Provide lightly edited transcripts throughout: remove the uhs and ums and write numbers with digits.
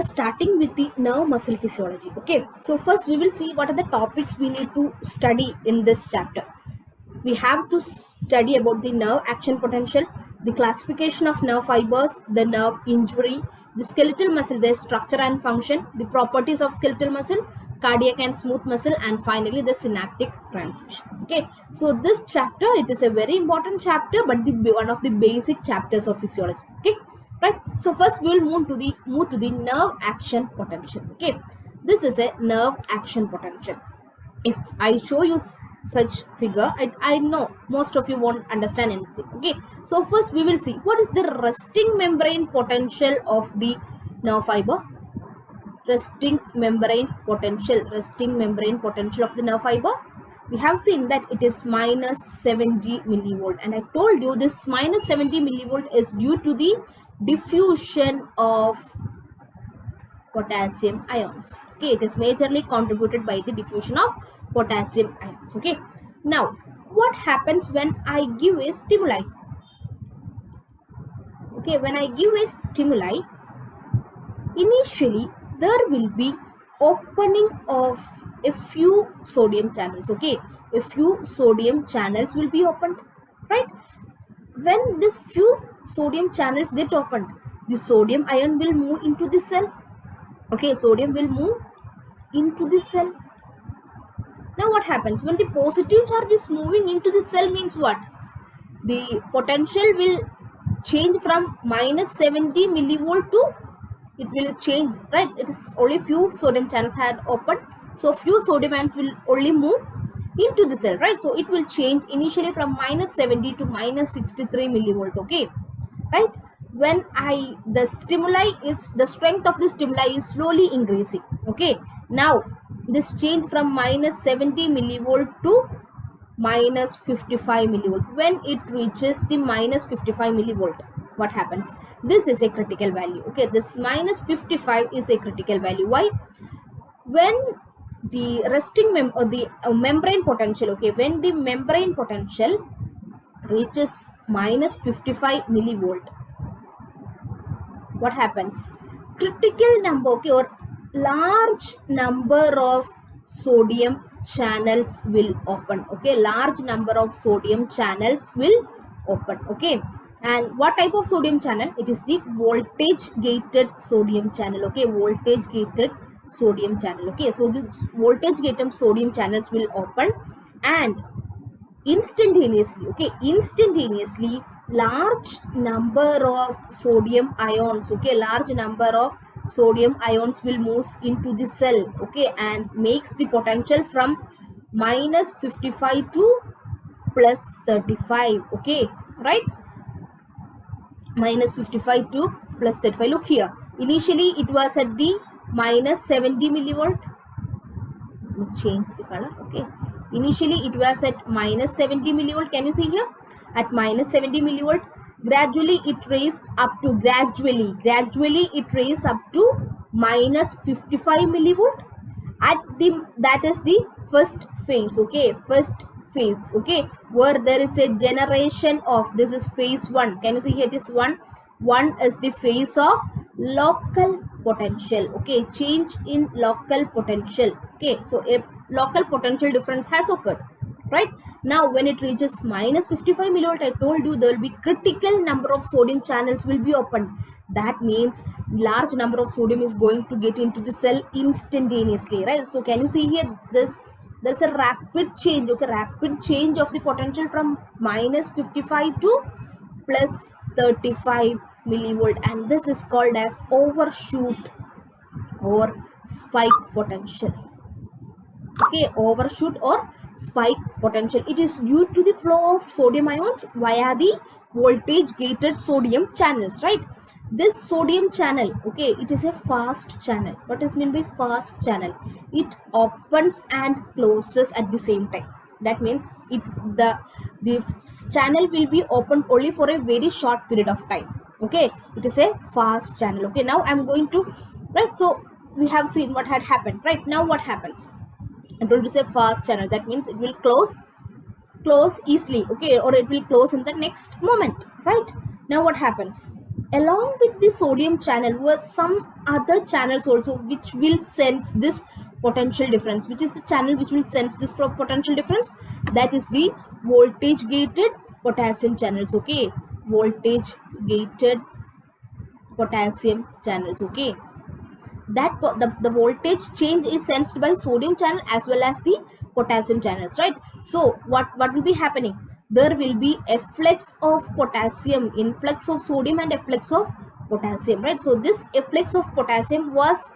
starting with the nerve muscle physiology. Okay, so first we will see what are the topics we need to study in this chapter. We have to study about the nerve action potential, the classification of nerve fibers, the nerve injury, the skeletal muscle, their structure and function, the properties of skeletal muscle, cardiac and smooth muscle, and finally the synaptic transmission. Okay, so this chapter, it is a very important chapter, but one of the basic chapters of physiology. Okay, right. So first we will move to the nerve action potential. Okay, this is a nerve action potential. If I show you such figure, I know most of you won't understand anything. Okay, so first we will see what is the resting membrane potential of the nerve fiber. Resting membrane potential of the nerve fiber. We have seen that it is minus 70 millivolt, and I told you this minus 70 millivolt is due to the diffusion of potassium ions. Okay, it is majorly contributed by the diffusion of potassium ions. Okay, now what happens when I give a stimuli? Okay, when I give a stimuli, initially there will be opening of a few sodium channels. Okay, a few sodium channels will be opened, right? When this few sodium channels get opened, the sodium ion will move into the cell. Okay, sodium will move into the cell. Now what happens when the positive charge is moving into the cell means what? The potential will change from minus 70 millivolt to, it will change, right? It is only few sodium channels had opened, so few sodium ions will only move into the cell, right? So it will change initially from minus 70 to minus 63 millivolt. Okay, right? When the strength of the stimuli is slowly increasing. Okay, now this change from minus 70 millivolt to minus 55 millivolt. When it reaches the minus 55 millivolt, what happens? This is a critical value. Okay, this minus 55 is a critical value. Why? When the resting membrane potential, okay, when the membrane potential reaches minus 55 millivolt, what happens? Critical number, okay, or large number of sodium channels will open. Okay, large number of sodium channels will open. Okay, and what type of sodium channel? It is the voltage gated sodium channel. Okay, voltage gated sodium channel. Okay, so the voltage gated sodium channels will open, and instantaneously, okay, instantaneously large number of sodium ions, okay, large number of sodium ions will move into the cell, okay, and makes the potential from minus 55 to plus 35. Okay, right? Minus 55 to plus 35. Look here, initially it was at the minus 70 millivolt. Let me change the color. Okay, initially it was at minus 70 millivolt. Can you see here? At minus 70 millivolt, gradually it raised up to gradually it raised up to minus 55 millivolt. At that is the first phase. Okay, first phase. Okay, where there is a generation of, this is phase 1. Can you see here? It is 1 is the phase of local potential. Okay, change in local potential. Okay, so a local potential difference has occurred, right? Now when it reaches minus 55 millivolt, I told you there will be critical number of sodium channels will be opened. That means large number of sodium is going to get into the cell instantaneously, right? So can you see here, there's a rapid change. Okay, rapid change of the potential from minus 55 to plus 35 millivolt, and this is called as overshoot or spike potential. Okay, overshoot or spike potential. It is due to the flow of sodium ions via the voltage gated sodium channels, right? This sodium channel, okay, it is a fast channel. What is meant by fast channel? It opens and closes at the same time. That means the channel will be opened only for a very short period of time. Okay, it is a fast channel. Okay, now I'm going to, right, so we have seen what had happened, right? Now what happens? I told you it's a fast channel. That means it will close easily. Okay, or it will close in the next moment, right? Now what happens? along with the sodium channel were some other channels also which will sense this potential difference. Which is the channel which will sense this potential difference? That is the voltage gated potassium channels. Okay, voltage gated potassium channels. Okay, that the voltage change is sensed by sodium channel as well as the potassium channels, right? So what will be happening? There will be efflux of potassium, influx of sodium and efflux of potassium, right? So this efflux of potassium was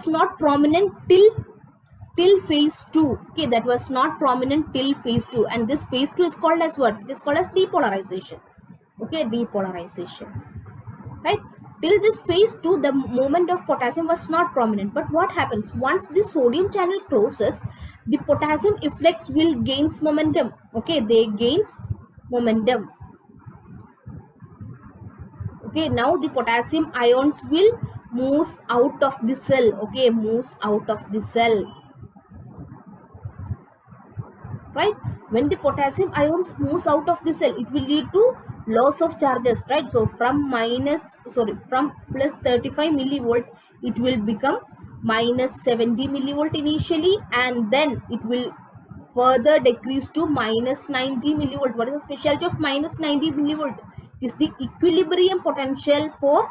not prominent till phase 2. Okay, that was not prominent till phase 2, and this phase 2 is called as what? It is called as depolarization. Okay, depolarization, right? Till this phase 2, the movement of potassium was not prominent. But what happens once the sodium channel closes? The potassium efflux will gains momentum. Okay, they gains momentum. Okay, now the potassium ions will moves out of the cell. Okay, moves out of the cell, right? When the potassium ions moves out of the cell, it will lead to loss of charges, right? So from plus 35 millivolt, it will become minus 70 millivolt initially, and then it will further decrease to minus 90 millivolt. What is the specialty of minus 90 millivolt? It is the equilibrium potential for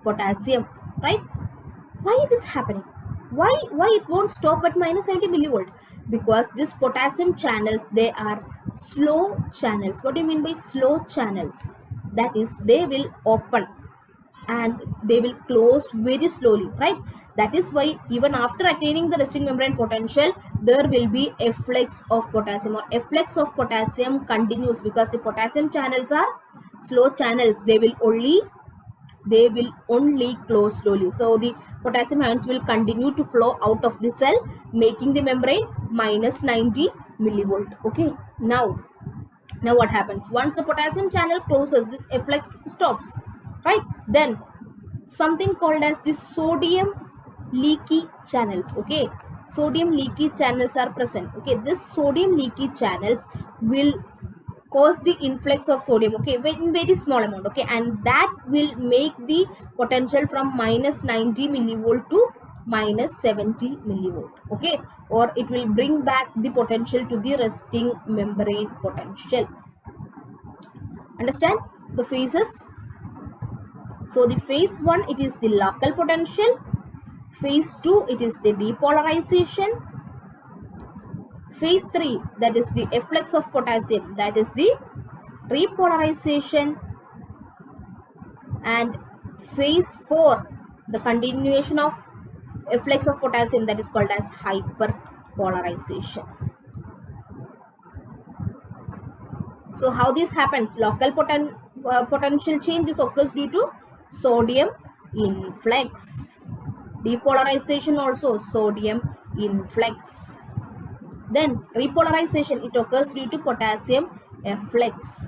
potassium, right? Why it is happening? Why it won't stop at minus 70 millivolt? Because this potassium channels, they are slow channels. What do you mean by slow channels? That is, they will open and they will close very slowly, right? That is why even after attaining the resting membrane potential, there will be efflux of potassium, or efflux of potassium continues, because the potassium channels are slow channels. They will only close slowly. So the potassium ions will continue to flow out of the cell, making the membrane minus 90 millivolt. Okay, now what happens? Once the potassium channel closes, this efflux stops, right? Then something called as the sodium leaky channels. Okay, sodium leaky channels are present. Okay, this sodium leaky channels will cause the influx of sodium, okay, in very small amount. Okay, and that will make the potential from minus 90 millivolt to minus 70 millivolt. Okay, or it will bring back the potential to the resting membrane potential. Understand the phases? So the phase 1, it is the local potential. Phase 2, it is the depolarization. Phase 3, that is the efflux of potassium, that is the repolarization. And phase 4, the continuation of efflux of potassium, that is called as hyperpolarization. So how this happens? Local potential changes occurs due to sodium influx. Depolarization also sodium influx. Then repolarization, it occurs due to potassium efflux.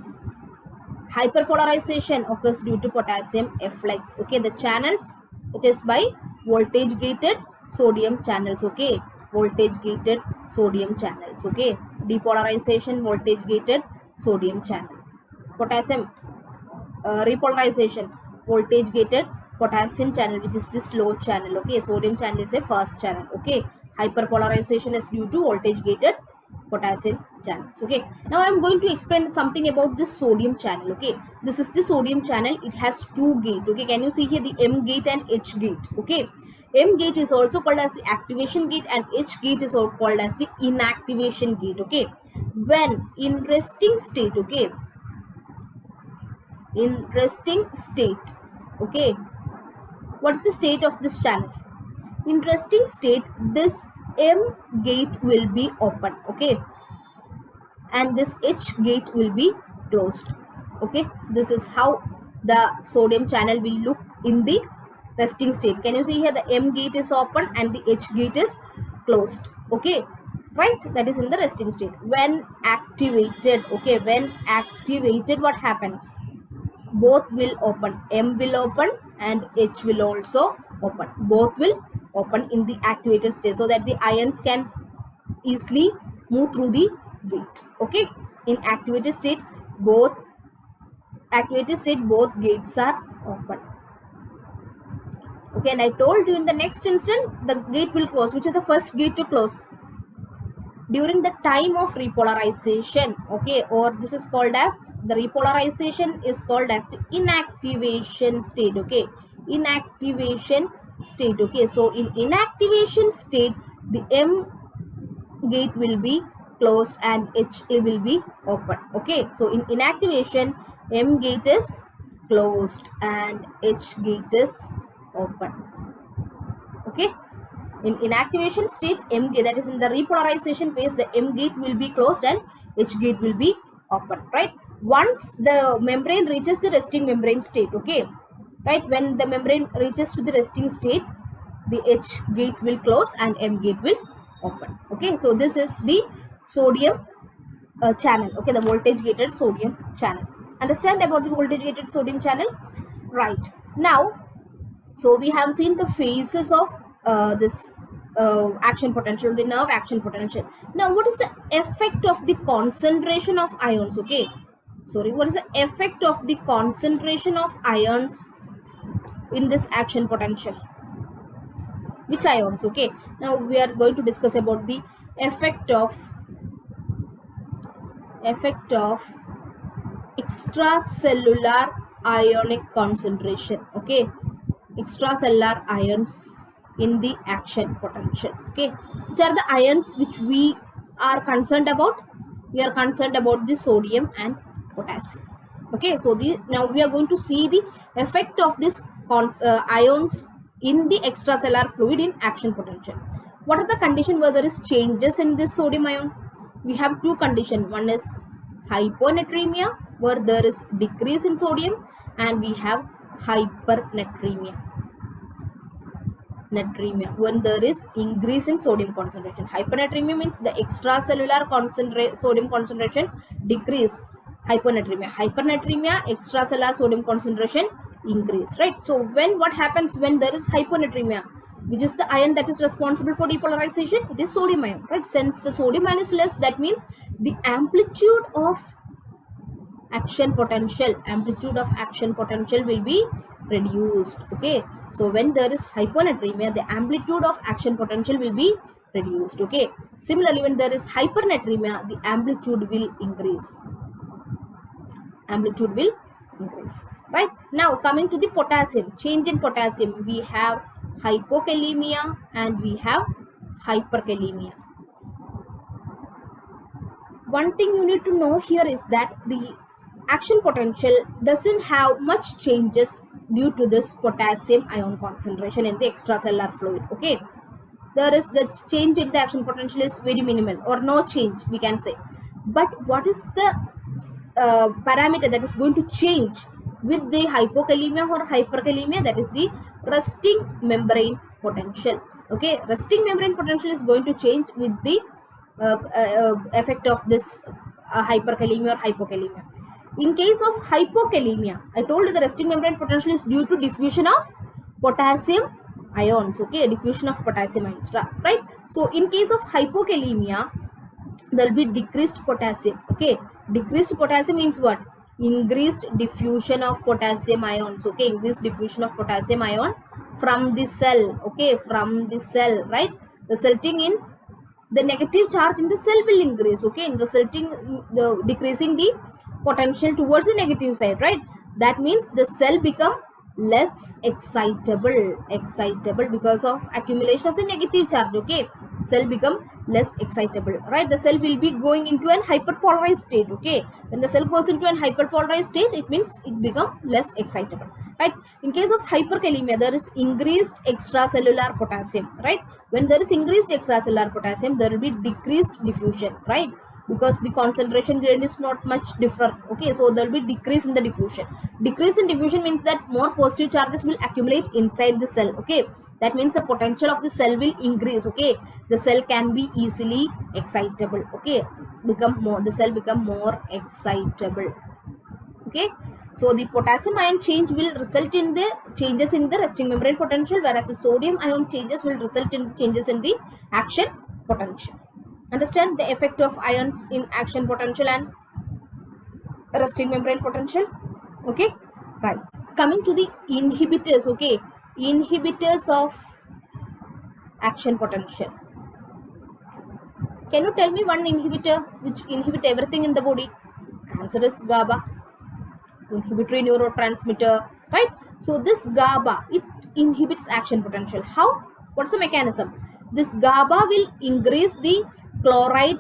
Hyperpolarization occurs due to potassium efflux. Okay, the channels, it is by voltage gated sodium channels. Okay, voltage gated sodium channels. Okay, depolarization, voltage gated sodium channel. Potassium repolarization, voltage gated potassium channel, which is the slow channel. Okay, sodium channel is a fast channel. Okay, hyperpolarization is due to voltage gated potassium channels. Okay, now I am going to explain something about this sodium channel. Okay, this is the sodium channel. It has two gates. Okay, can you see here the M gate and H gate? Okay, M gate is also called as the activation gate, and H gate is also called as the inactivation gate. Okay, when in resting state, okay, in resting state, okay, what is the state of this channel? In resting state, this M gate will be open. Okay, and this H gate will be closed. Okay, this is how the sodium channel will look in the resting state. Can you see here the M gate is open and the H gate is closed? Okay, right, that is in the resting state. When activated, okay, when activated, what happens? Both will open. M will open and H will also open. Both will open in the activated state, so that the ions can easily move through the gate. Okay, in activated state, both activated state, both gates are open. Okay, and I told you in the next instant the gate will close. Which is the first gate to close? During the time of repolarization. Okay, or this is called as, the repolarization is called as the inactivation state. Okay, inactivation state. Okay, so in inactivation state, the M gate will be closed and H will be open. Okay, so in inactivation, M gate is closed and H gate is open. Okay, in inactivation state, M gate, that is in the repolarization phase, the M gate will be closed and H gate will be open, right? Once the membrane reaches the resting membrane state, okay, right, when the membrane reaches to the resting state, the H gate will close and M gate will open. Okay, so this is the sodium channel. Okay, the voltage gated sodium channel. Understand about the voltage gated sodium channel? Right. Now, so we have seen the phases of this action potential, the nerve action potential. Now, what is the effect of the concentration of ions? Okay, sorry, what is the effect of the concentration of ions in this action potential? Which ions? Okay, now we are going to discuss about the effect of extracellular ionic concentration. Okay, extracellular ions in the action potential. Okay, which are the ions which we are concerned about? We are concerned about the sodium and potassium. Okay, so now we are going to see the effect of this ions in the extracellular fluid in action potential. What are the conditions where there is changes in this sodium ion? We have two conditions. One is hyponatremia, where there is decrease in sodium, and we have hypernatremia, when there is increase in sodium concentration. Hypernatremia means the extracellular sodium concentration decrease. Hypernatremia, extracellular sodium concentration increase, right? So what happens when there is hyponatremia? Which is the ion that is responsible for depolarization? It is sodium ion, right? Since the sodium ion is less, that means the amplitude of action potential will be reduced. Okay, so when there is hyponatremia, the amplitude of action potential will be reduced. Okay, similarly, when there is hypernatremia, the amplitude will increase. Right, now coming to the potassium, change in potassium, we have hypokalemia and we have hyperkalemia. One thing you need to know here is that the action potential doesn't have much changes due to this potassium ion concentration in the extracellular fluid. Okay, there is the change in the action potential is very minimal or no change, we can say. But what is the parameter that is going to change with the hypokalemia or hyperkalemia? That is the resting membrane potential. Okay, resting membrane potential is going to change with the effect of this hyperkalemia or hypokalemia. In case of hypokalemia, I told you the resting membrane potential is due to diffusion of potassium ions. Okay, diffusion of potassium ions, right? So in case of hypokalemia, there will be decreased potassium. Okay, decreased potassium means what? Increased diffusion of potassium ions. Okay, increased diffusion of potassium ion from the cell. Okay, from the cell, right? Resulting in the negative charge in the cell will increase. Okay, in decreasing the potential towards the negative side, right? That means the cell become less excitable because of accumulation of the negative charge. Okay, cell become less excitable, right? The cell will be going into an hyperpolarized state. Okay, when the cell goes into an hyperpolarized state, it means it become less excitable, right? In case of hyperkalemia, there is increased extracellular potassium, right? When there is increased extracellular potassium, there will be decreased diffusion, right? Because the concentration gradient is not much different. Okay, so there will be decrease in the diffusion. Decrease in diffusion means that more positive charges will accumulate inside the cell. Okay, that means the potential of the cell will increase. Okay, the cell can be easily excitable. Okay, the cell become more excitable. Okay, so the potassium ion change will result in the changes in the resting membrane potential, whereas the sodium ion changes will result in changes in the action potential. Understand the effect of ions in action potential and resting membrane potential. Okay, right. Coming to the inhibitors. Okay, inhibitors of action potential. Can you tell me one inhibitor which inhibit everything in the body? Answer is GABA, inhibitory neurotransmitter, right? So this GABA, it inhibits action potential. How? What's the mechanism? This GABA will increase the chloride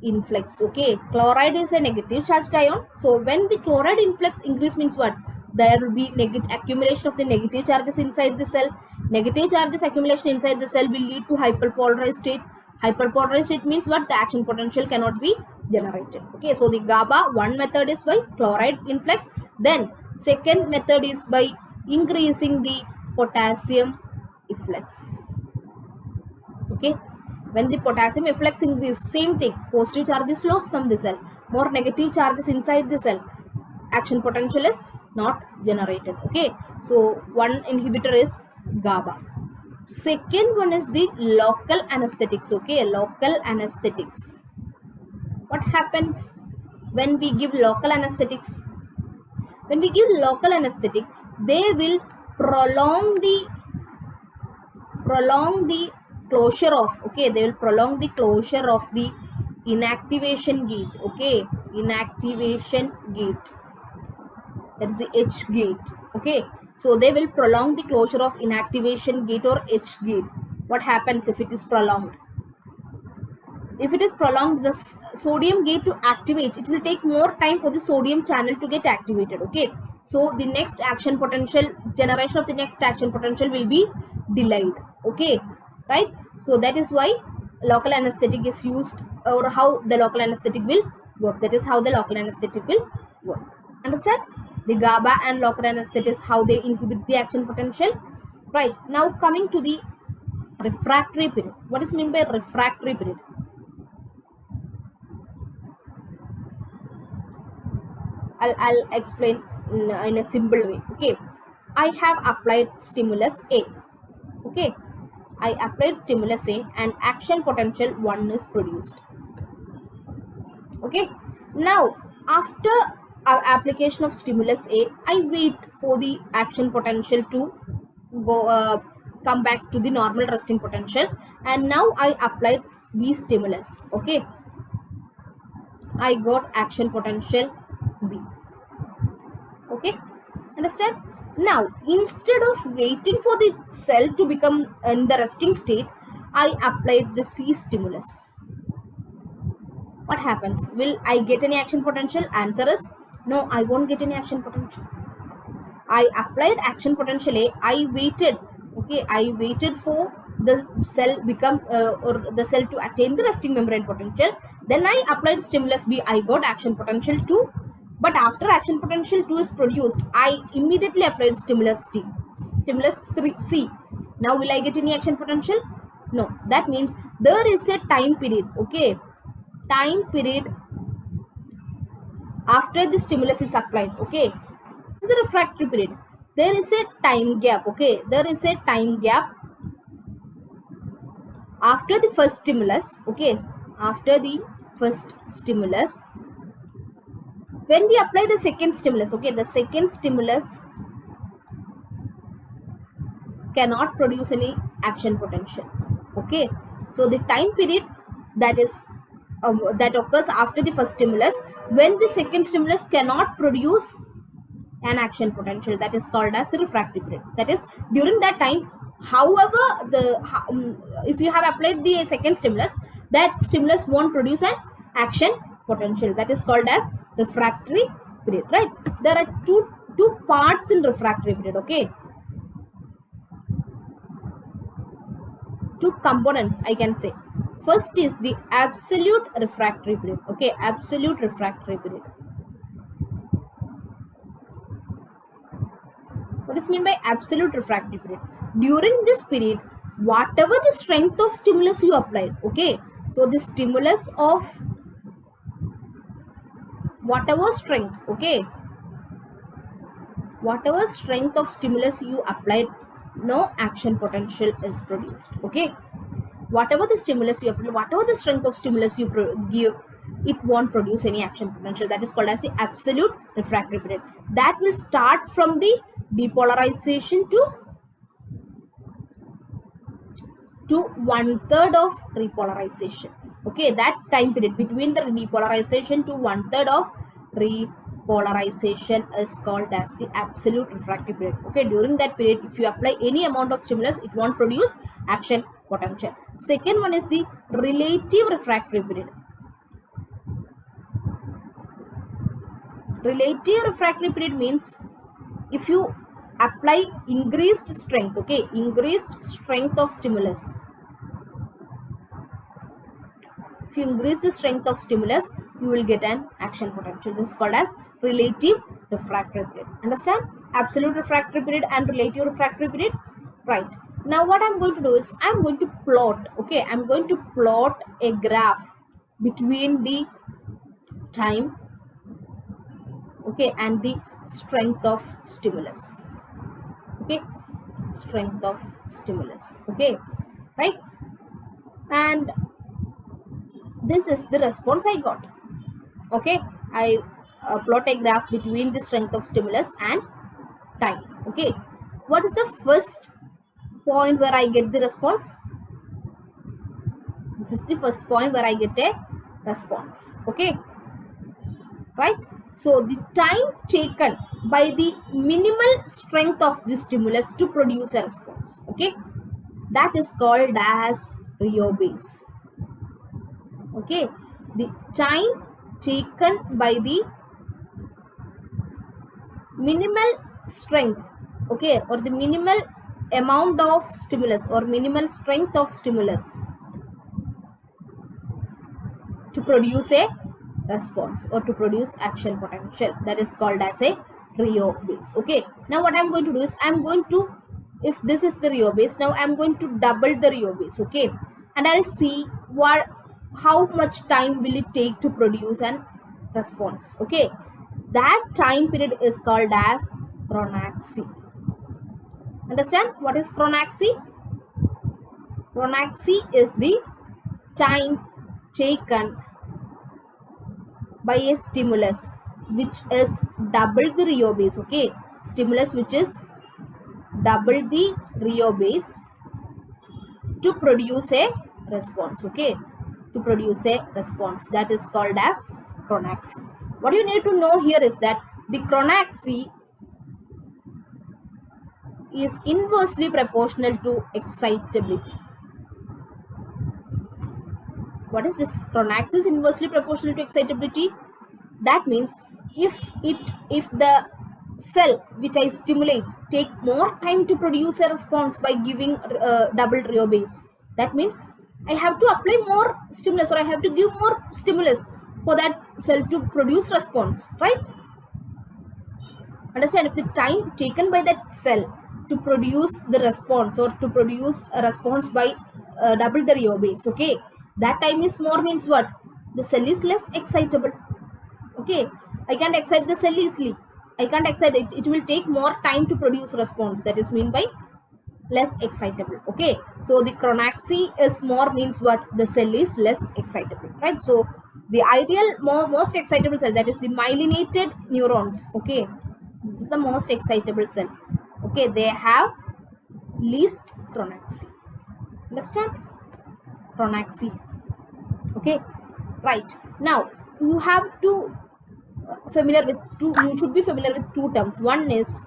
influx. Okay, chloride is a negative charged ion. So when the chloride influx increase means what? There will be accumulation of the negative charges inside the cell. Negative charges accumulation inside the cell will lead to hyperpolarized state. Hyperpolarized state means what? The action potential cannot be generated. Okay, so the GABA, one method is by chloride influx. Then second method is by increasing the potassium efflux. Okay, when the potassium efflux increase, same thing, positive charges lost from the cell, more negative charges inside the cell, action potential is not generated. Okay, so one inhibitor is GABA. Second one is the local anesthetics. Okay, local anesthetics. What happens when we give local anesthetics? When we give local anesthetic, they will prolong the closure of, okay, they will prolong the closure of the inactivation gate. Okay, inactivation gate, that is the H gate. Okay, so they will prolong the closure of inactivation gate or H gate. What happens if it is prolonged? If it is prolonged, the sodium gate to activate, it will take more time for the sodium channel to get activated. Okay, so the next action potential, generation of the next action potential will be delayed. Okay, right? So that is why local anesthetic is used, or how the local anesthetic will work. That is how the local anesthetic will work. Understand? The GABA and local anesthetics, how they inhibit the action potential. Right, now coming to the refractory period. What is meant by refractory period? I'll explain in a simple way. Okay, I have applied stimulus A. Okay, I applied stimulus A and action potential 1 is produced. Okay, now after application of stimulus A, I wait for the action potential to go come back to the normal resting potential, and now I applied B stimulus. Okay, I got action potential B. Okay, understand? Now instead of waiting for the cell to become in the resting state, I applied the C stimulus. What happens? Will I get any action potential? Answer is no, I won't get any action potential. I applied action potential A, I waited. Okay, I waited for the cell become or the cell to attain the resting membrane potential. Then I applied stimulus B, I got action potential 2. But after action potential 2 is produced, I immediately applied stimulus 3C. Now will I get any action potential? No. That means there is a time period. Okay, time period after the stimulus is applied. Okay, this is a refractory period. There is a time gap. Okay, there is a time gap after the first stimulus. Okay, after the first stimulus, when we apply the second stimulus, okay, the second stimulus cannot produce any action potential. Okay, so the time period that is that occurs after the first stimulus, when the second stimulus cannot produce an action potential, that is called as the refractory period. That is, during that time, however, if you have applied the second stimulus, that stimulus won't produce an action potential. That is called as refractory period. Right, there are two parts in refractory period. Okay, two components I can say. First is the absolute refractory period. Okay, absolute refractory period. What is meant by absolute refractory period? During this period, whatever the strength of stimulus you applied, okay, so the stimulus of whatever strength, okay, whatever strength of stimulus you applied, no action potential is produced. Okay, whatever the stimulus you apply, whatever the strength of stimulus you give, it won't produce any action potential. That is called as the absolute refractory period. That will start from the depolarization to 1/3 of repolarization. Okay, that time period between the depolarization to 1/3 of repolarization is called as the absolute refractory period. Okay, during that period, if you apply any amount of stimulus, it won't produce action potential. Second one is the relative refractory period. Relative refractory period means if you apply increased strength, okay, increased strength of stimulus. If you increase the strength of stimulus, you will get an action potential. This is called as relative refractory period. Understand? Absolute refractory period and relative refractory period. Right. Now what I'm going to do is I'm going to plot, okay, I'm going to plot a graph between the time, okay, and the strength of stimulus. Okay, strength of stimulus. Okay, right? And this is the response I got. Okay, I plot a graph between the strength of stimulus and time. Okay, what is the first point where I get the response? This is the first point where I get a response. Okay, right? So the time taken by the minimal strength of the stimulus to produce a response, okay, that is called as Rho base. Okay, the time taken by the minimal strength, okay, or the minimal amount of stimulus or minimal strength of stimulus to produce a response or to produce action potential, that is called as a Rho base. Okay, now what I'm going to do is I'm going to, if this is the Rho base, now I'm going to double the Rho base. Okay, and I'll see how much time will it take to produce an response. Okay, that time period is called as chronaxy. Understand what is chronaxy? Chronaxy is the time taken by a stimulus which is double the Rho base. Okay, stimulus which is double the Rho base to produce a response. Okay, to produce a response, that is called as chronaxy. What you need to know here is that the chronaxy is inversely proportional to excitability. What is this? Chronaxy is inversely proportional to excitability. That means if the cell which I stimulate take more time to produce a response by giving double Rho base, that means I have to apply more stimulus or I have to give more stimulus for that cell to produce response, right? Understand, if the time taken by that cell to produce the response or to produce a response by double the Rho base, okay, that time is more means what? The cell is less excitable. Okay, I can't excite the cell easily. I can't excite it. It will take more time to produce response. That is mean by less excitable. Okay, so the chronaxy is more means what? The cell is less excitable, right? So the ideal most excitable cell, that is the myelinated neurons. Okay, this is the most excitable cell. Okay, they have least chronaxy. Understand? Chronaxy. Okay, right. Now you have to familiar with two. You should be familiar with two terms. One is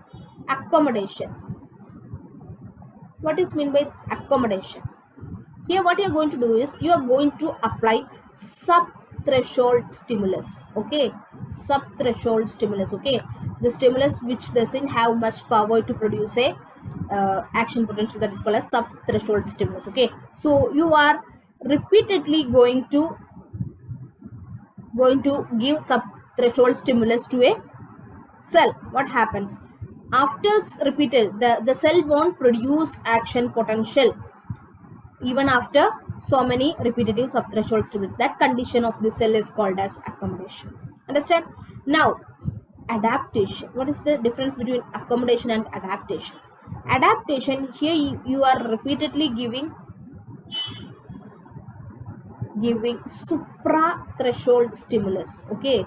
accommodation. What is meant by accommodation? Here what you are going to do is you are going to apply sub-threshold stimulus. Okay, sub-threshold stimulus. Okay, the stimulus which doesn't have much power to produce a action potential, that is called as sub-threshold stimulus. Okay, so you are repeatedly going to give sub-threshold stimulus to a cell. What happens? After repeated, the cell won't produce action potential even after so many repetitive sub-threshold stimulus. That condition of the cell is called as accommodation. Understand? Now, adaptation. What is the difference between accommodation and adaptation? Adaptation, here you are repeatedly giving giving supra-threshold stimulus. Okay,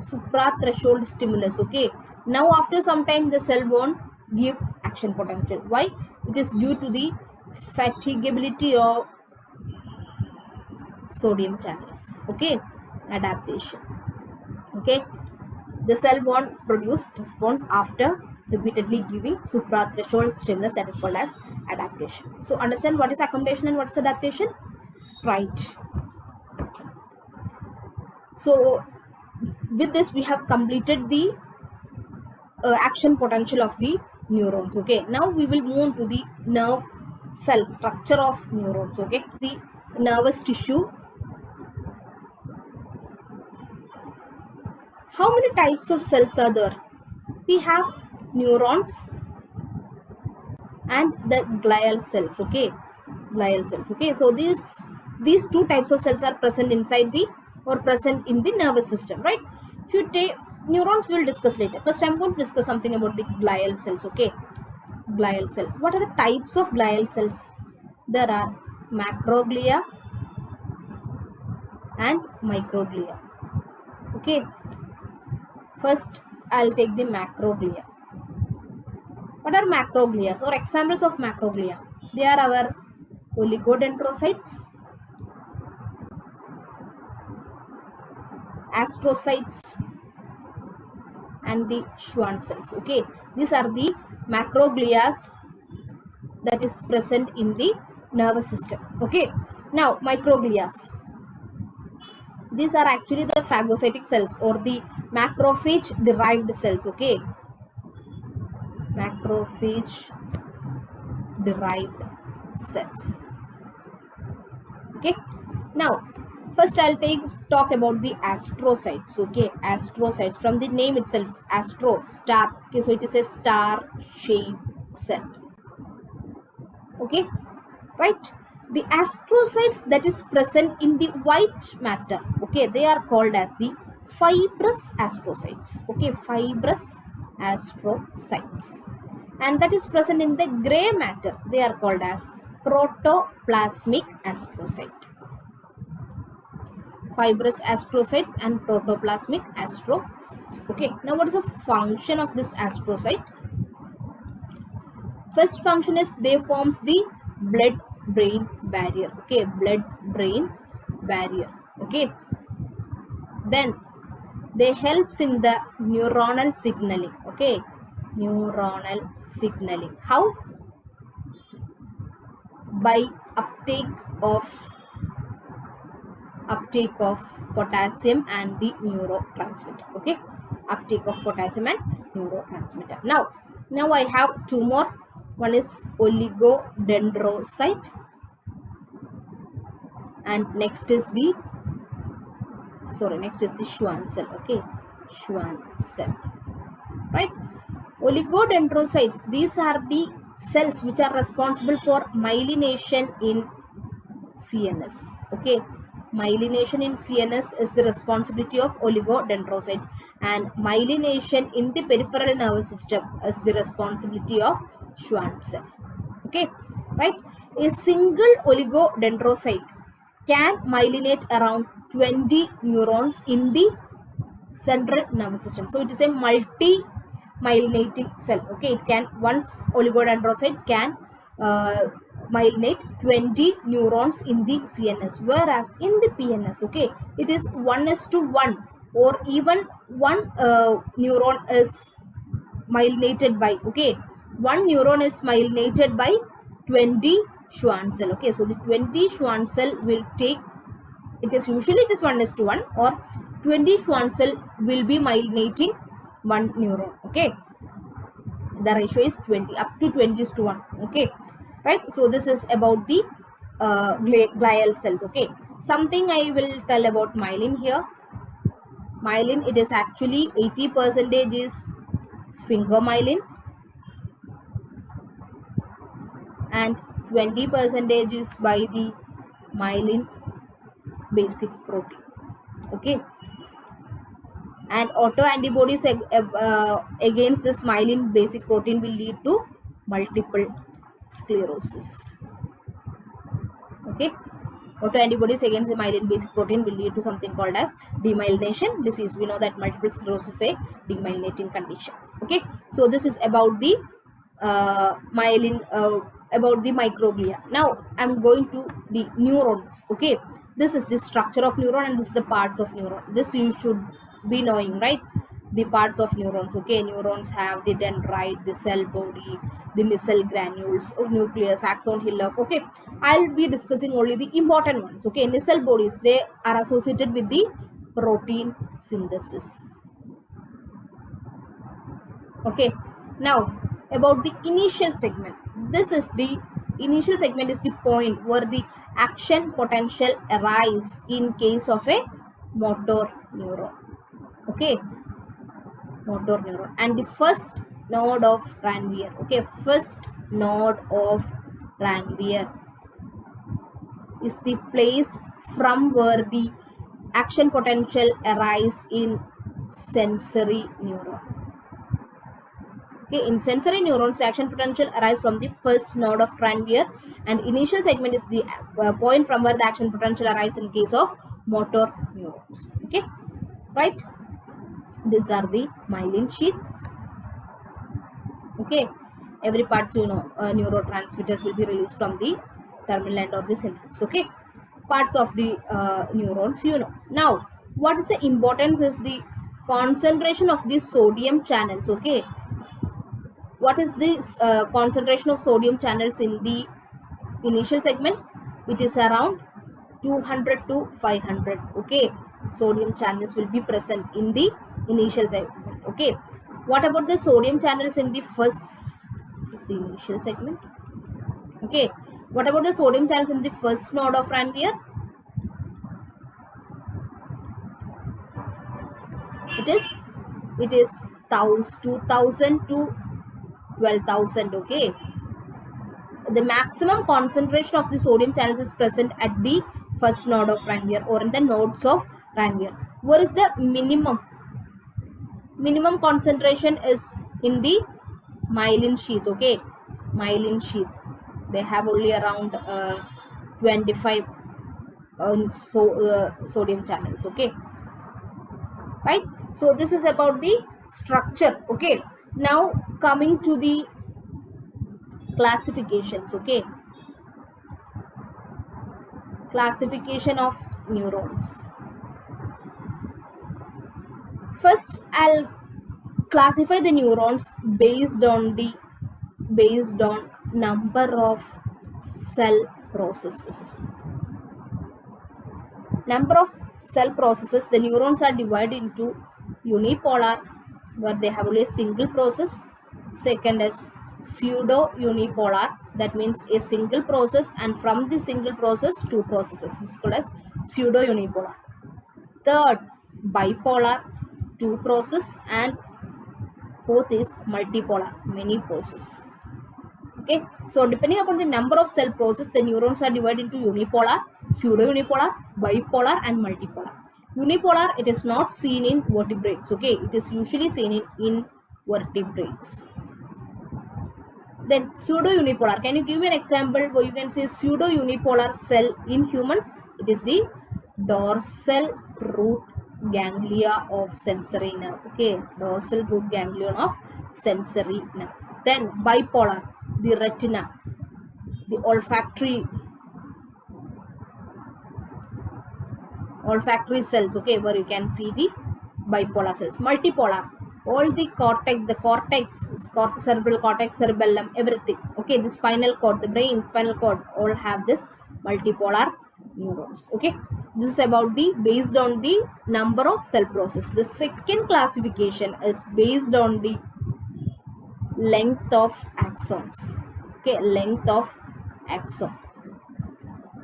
supra-threshold stimulus. Okay, now after some time the cell won't give action potential. Why? It is due to the fatigability of sodium channels. Okay, adaptation. Okay, the cell won't produce response after repeatedly giving supra-threshold stimulus, that is called as adaptation. So understand what is accommodation and what is adaptation, right? So with this we have completed the action potential of the neurons. Okay, now we will move on to the nerve cell structure of neurons. Okay, the nervous tissue. How many types of cells are there? We have neurons and the glial cells. Okay, glial cells. Okay, so these two types of cells are present inside the or present in the nervous system, right? If you take neurons, we'll discuss later. First I'm going to discuss something about the glial cells. Okay, glial cell. What are the types of glial cells? There are macroglia and microglia. Okay, first I'll take the macroglia. What are macroglia or examples of macroglia? They are our oligodendrocytes, astrocytes, and the Schwann cells. Okay, these are the macroglia that is present in the nervous system. Okay, now microglia. These are actually the phagocytic cells or the macrophage derived cells. Okay, macrophage derived cells. Okay, now first I'll talk about the astrocytes. Okay, astrocytes, from the name itself, astro, star. Okay, so it is a star shaped cell. Okay, right? The astrocytes that is present in the white matter, okay, they are called as the fibrous astrocytes. Okay, fibrous astrocytes. And that is present in the gray matter, they are called as protoplasmic astrocyte. Fibrous astrocytes and protoplasmic astrocytes. Okay, now what is the function of this astrocyte? First function is they forms the blood brain barrier. Okay, blood brain barrier. Okay, then they helps in the neuronal signaling. Okay, neuronal signaling. How? By uptake of potassium and the neurotransmitter. Okay, uptake of potassium and neurotransmitter. Now I have two more. One is oligodendrocyte and next is the Schwann cell. Okay, Schwann cell, right? Oligodendrocytes, these are the cells which are responsible for myelination in CNS. Okay, myelination in CNS is the responsibility of oligodendrocytes, and myelination in the peripheral nervous system is the responsibility of Schwann cell. Okay, right? A single oligodendrocyte can myelinate around 20 neurons in the central nervous system. So it is a multi-myelinating cell. Okay, it can, once oligodendrocyte can myelinate 20 neurons in the CNS, whereas in the PNS, okay, it is 1:1, or even one neuron is myelinated by, okay, one neuron is myelinated by 20 Schwann cell. Okay, so the 20 Schwann cell will take, it is 1:1, or 20 Schwann cell will be myelinating one neuron. Okay, the ratio is 20, up to 20:1. Okay, right? So this is about the glial cells. Okay, something I will tell about myelin here. Myelin, it is actually 80% is sphingomyelin and 20% is by the myelin basic protein. Okay, and autoantibodies against this myelin basic protein will lead to multiple sclerosis. Okay, Autoantibodies against the myelin basic protein will lead to something called as demyelination disease. We know that multiple sclerosis is a demyelinating condition. Okay, so this is about the myelin, about the microglia. Now I'm going to the neurons. Okay, this is the structure of neuron and this is the parts of neuron. This you should be knowing, right? The parts of neurons. Okay, neurons have the dendrite, the cell body, the micelle granules, nucleus, axon, hillock. Okay, I'll be discussing only the important ones. Okay, micelle bodies, they are associated with the protein synthesis. Okay, now about the initial segment. This is the initial segment is the point where the action potential arise in case of a motor neuron. Okay, motor neuron, and the first node of Ranvier. Okay, first node of Ranvier is the place from where the action potential arise in sensory neuron. Okay, in sensory neurons, the action potential arise from the first node of Ranvier, and initial segment is the point from where the action potential arise in case of motor neurons. Okay, right? These are the myelin sheath. Okay, every parts neurotransmitters will be released from the terminal end of the synapse. Okay, parts of the neurons Now, what is the importance is the concentration of the sodium channels. Okay, what is this concentration of sodium channels in the initial segment? It is around 200 to 500. Okay, sodium channels will be present in the initial segment. Okay, what about the sodium channels in the first? This is the initial segment. Okay, what about the sodium channels in the first node of Ranvier? It is 2000 to 12,000. Okay, the maximum concentration of the sodium channels is present at the first node of Ranvier or in the nodes of Ranvier. Where is the minimum concentration is in the myelin sheath. Okay, myelin sheath, they have only around 25 sodium channels. Okay, right? So this is about the structure. Okay, now coming to the classifications. Okay, classification of neurons. First, I'll classify the neurons based on number of cell processes. Number of cell processes, the neurons are divided into unipolar, where they have only a single process. Second is pseudo unipolar, that means a single process, and from the single process two processes. This is called as pseudo unipolar. Third, bipolar, two process, and fourth is multipolar, many process. Okay, so depending upon the number of cell process, the neurons are divided into unipolar, pseudo unipolar, bipolar, and multipolar. Unipolar, it is not seen in vertebrates. Okay, it is usually seen in invertebrates. Then pseudo unipolar, can you give me an example where you can say pseudo unipolar cell in humans? It is the dorsal root ganglia of sensory nerve. Okay, dorsal root ganglion of sensory nerve. Then bipolar, the retina, the olfactory cells. Okay, where you can see the bipolar cells. Multipolar, all the cortex, cerebral cortex, cerebellum, everything. Okay, the spinal cord, the brain, spinal cord, all have this multipolar neurons. Okay, this is about the based on the number of cell process. The second classification is based on the length of axons. Okay, length of axon.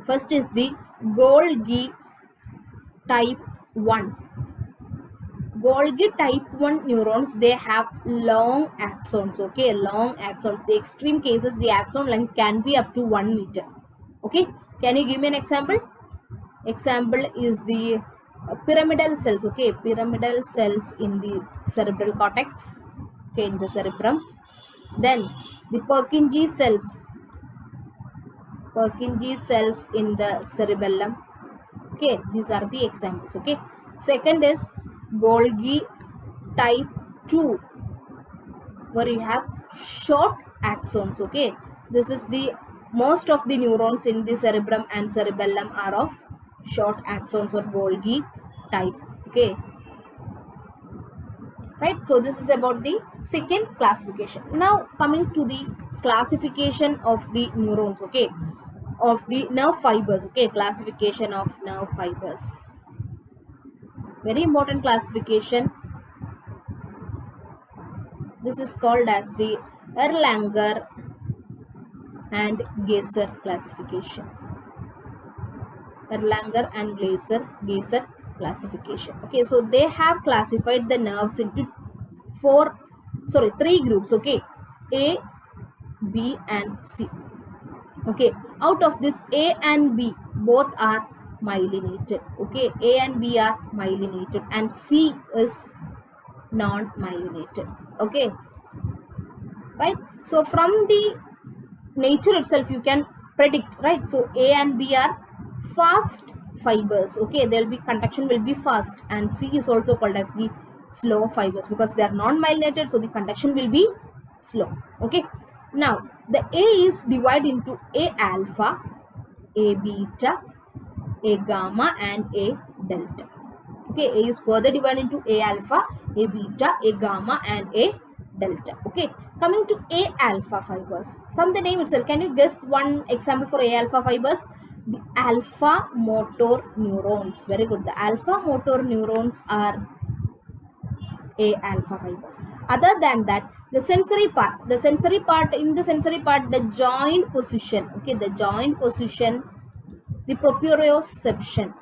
First is the Golgi type 1. Golgi type 1 neurons, they have long axons. Okay, long axons. The extreme cases, the axon length can be up to 1 meter. Okay, can you give me an example? Example is the pyramidal cells. Okay, pyramidal cells in the cerebral cortex. Okay, in the cerebrum. Then the Purkinje cells Purkinje cells in the cerebellum. Okay, these are the examples. Okay, second is Golgi type 2, where you have short axons. Okay, this is the most of the neurons in the cerebrum and cerebellum are of short axons or Golgi type. Okay, right, so this is about the second classification. Now coming to the classification of the neurons, okay, of the nerve fibers. Okay, classification of nerve fibers, very important classification. This is called as the Erlanger and Geiser classification. Erlanger and Geiser classification. Okay, so they have classified the nerves into three groups. Okay, A, B and C. Okay, out of this A and B both are myelinated. Okay, A and B are myelinated and C is non-myelinated. Okay, right, so from the nature itself you can predict, right? So A and B are fast fibers. Okay, there will be conduction will be fast, and C is also called as the slow fibers because they are non-myelinated, so the conduction will be slow. Okay, now the A is divided into A alpha, A beta, A gamma and A delta. Okay, A is further divided into A alpha, A beta, A gamma and A delta. Okay, coming to A alpha fibers. From the name itself, can you guess one example for A alpha fibers? The alpha motor neurons. Very good. The alpha motor neurons are A alpha fibers. Other than that, the sensory part, the joint position. Okay, the joint position, the proprioception,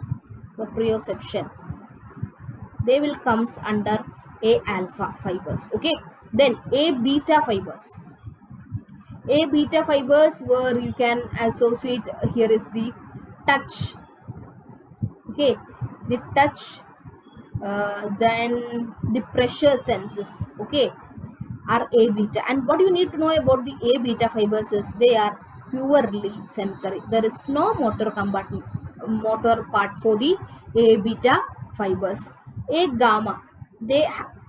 they will comes under A alpha fibers. Okay, then A beta fibers. A beta fibers, where you can associate here is the touch. Okay, the touch, then the pressure senses. Okay, are A beta. And what you need to know about the A beta fibers is they are purely sensory. There is no motor part for the A beta fibers. A gamma, they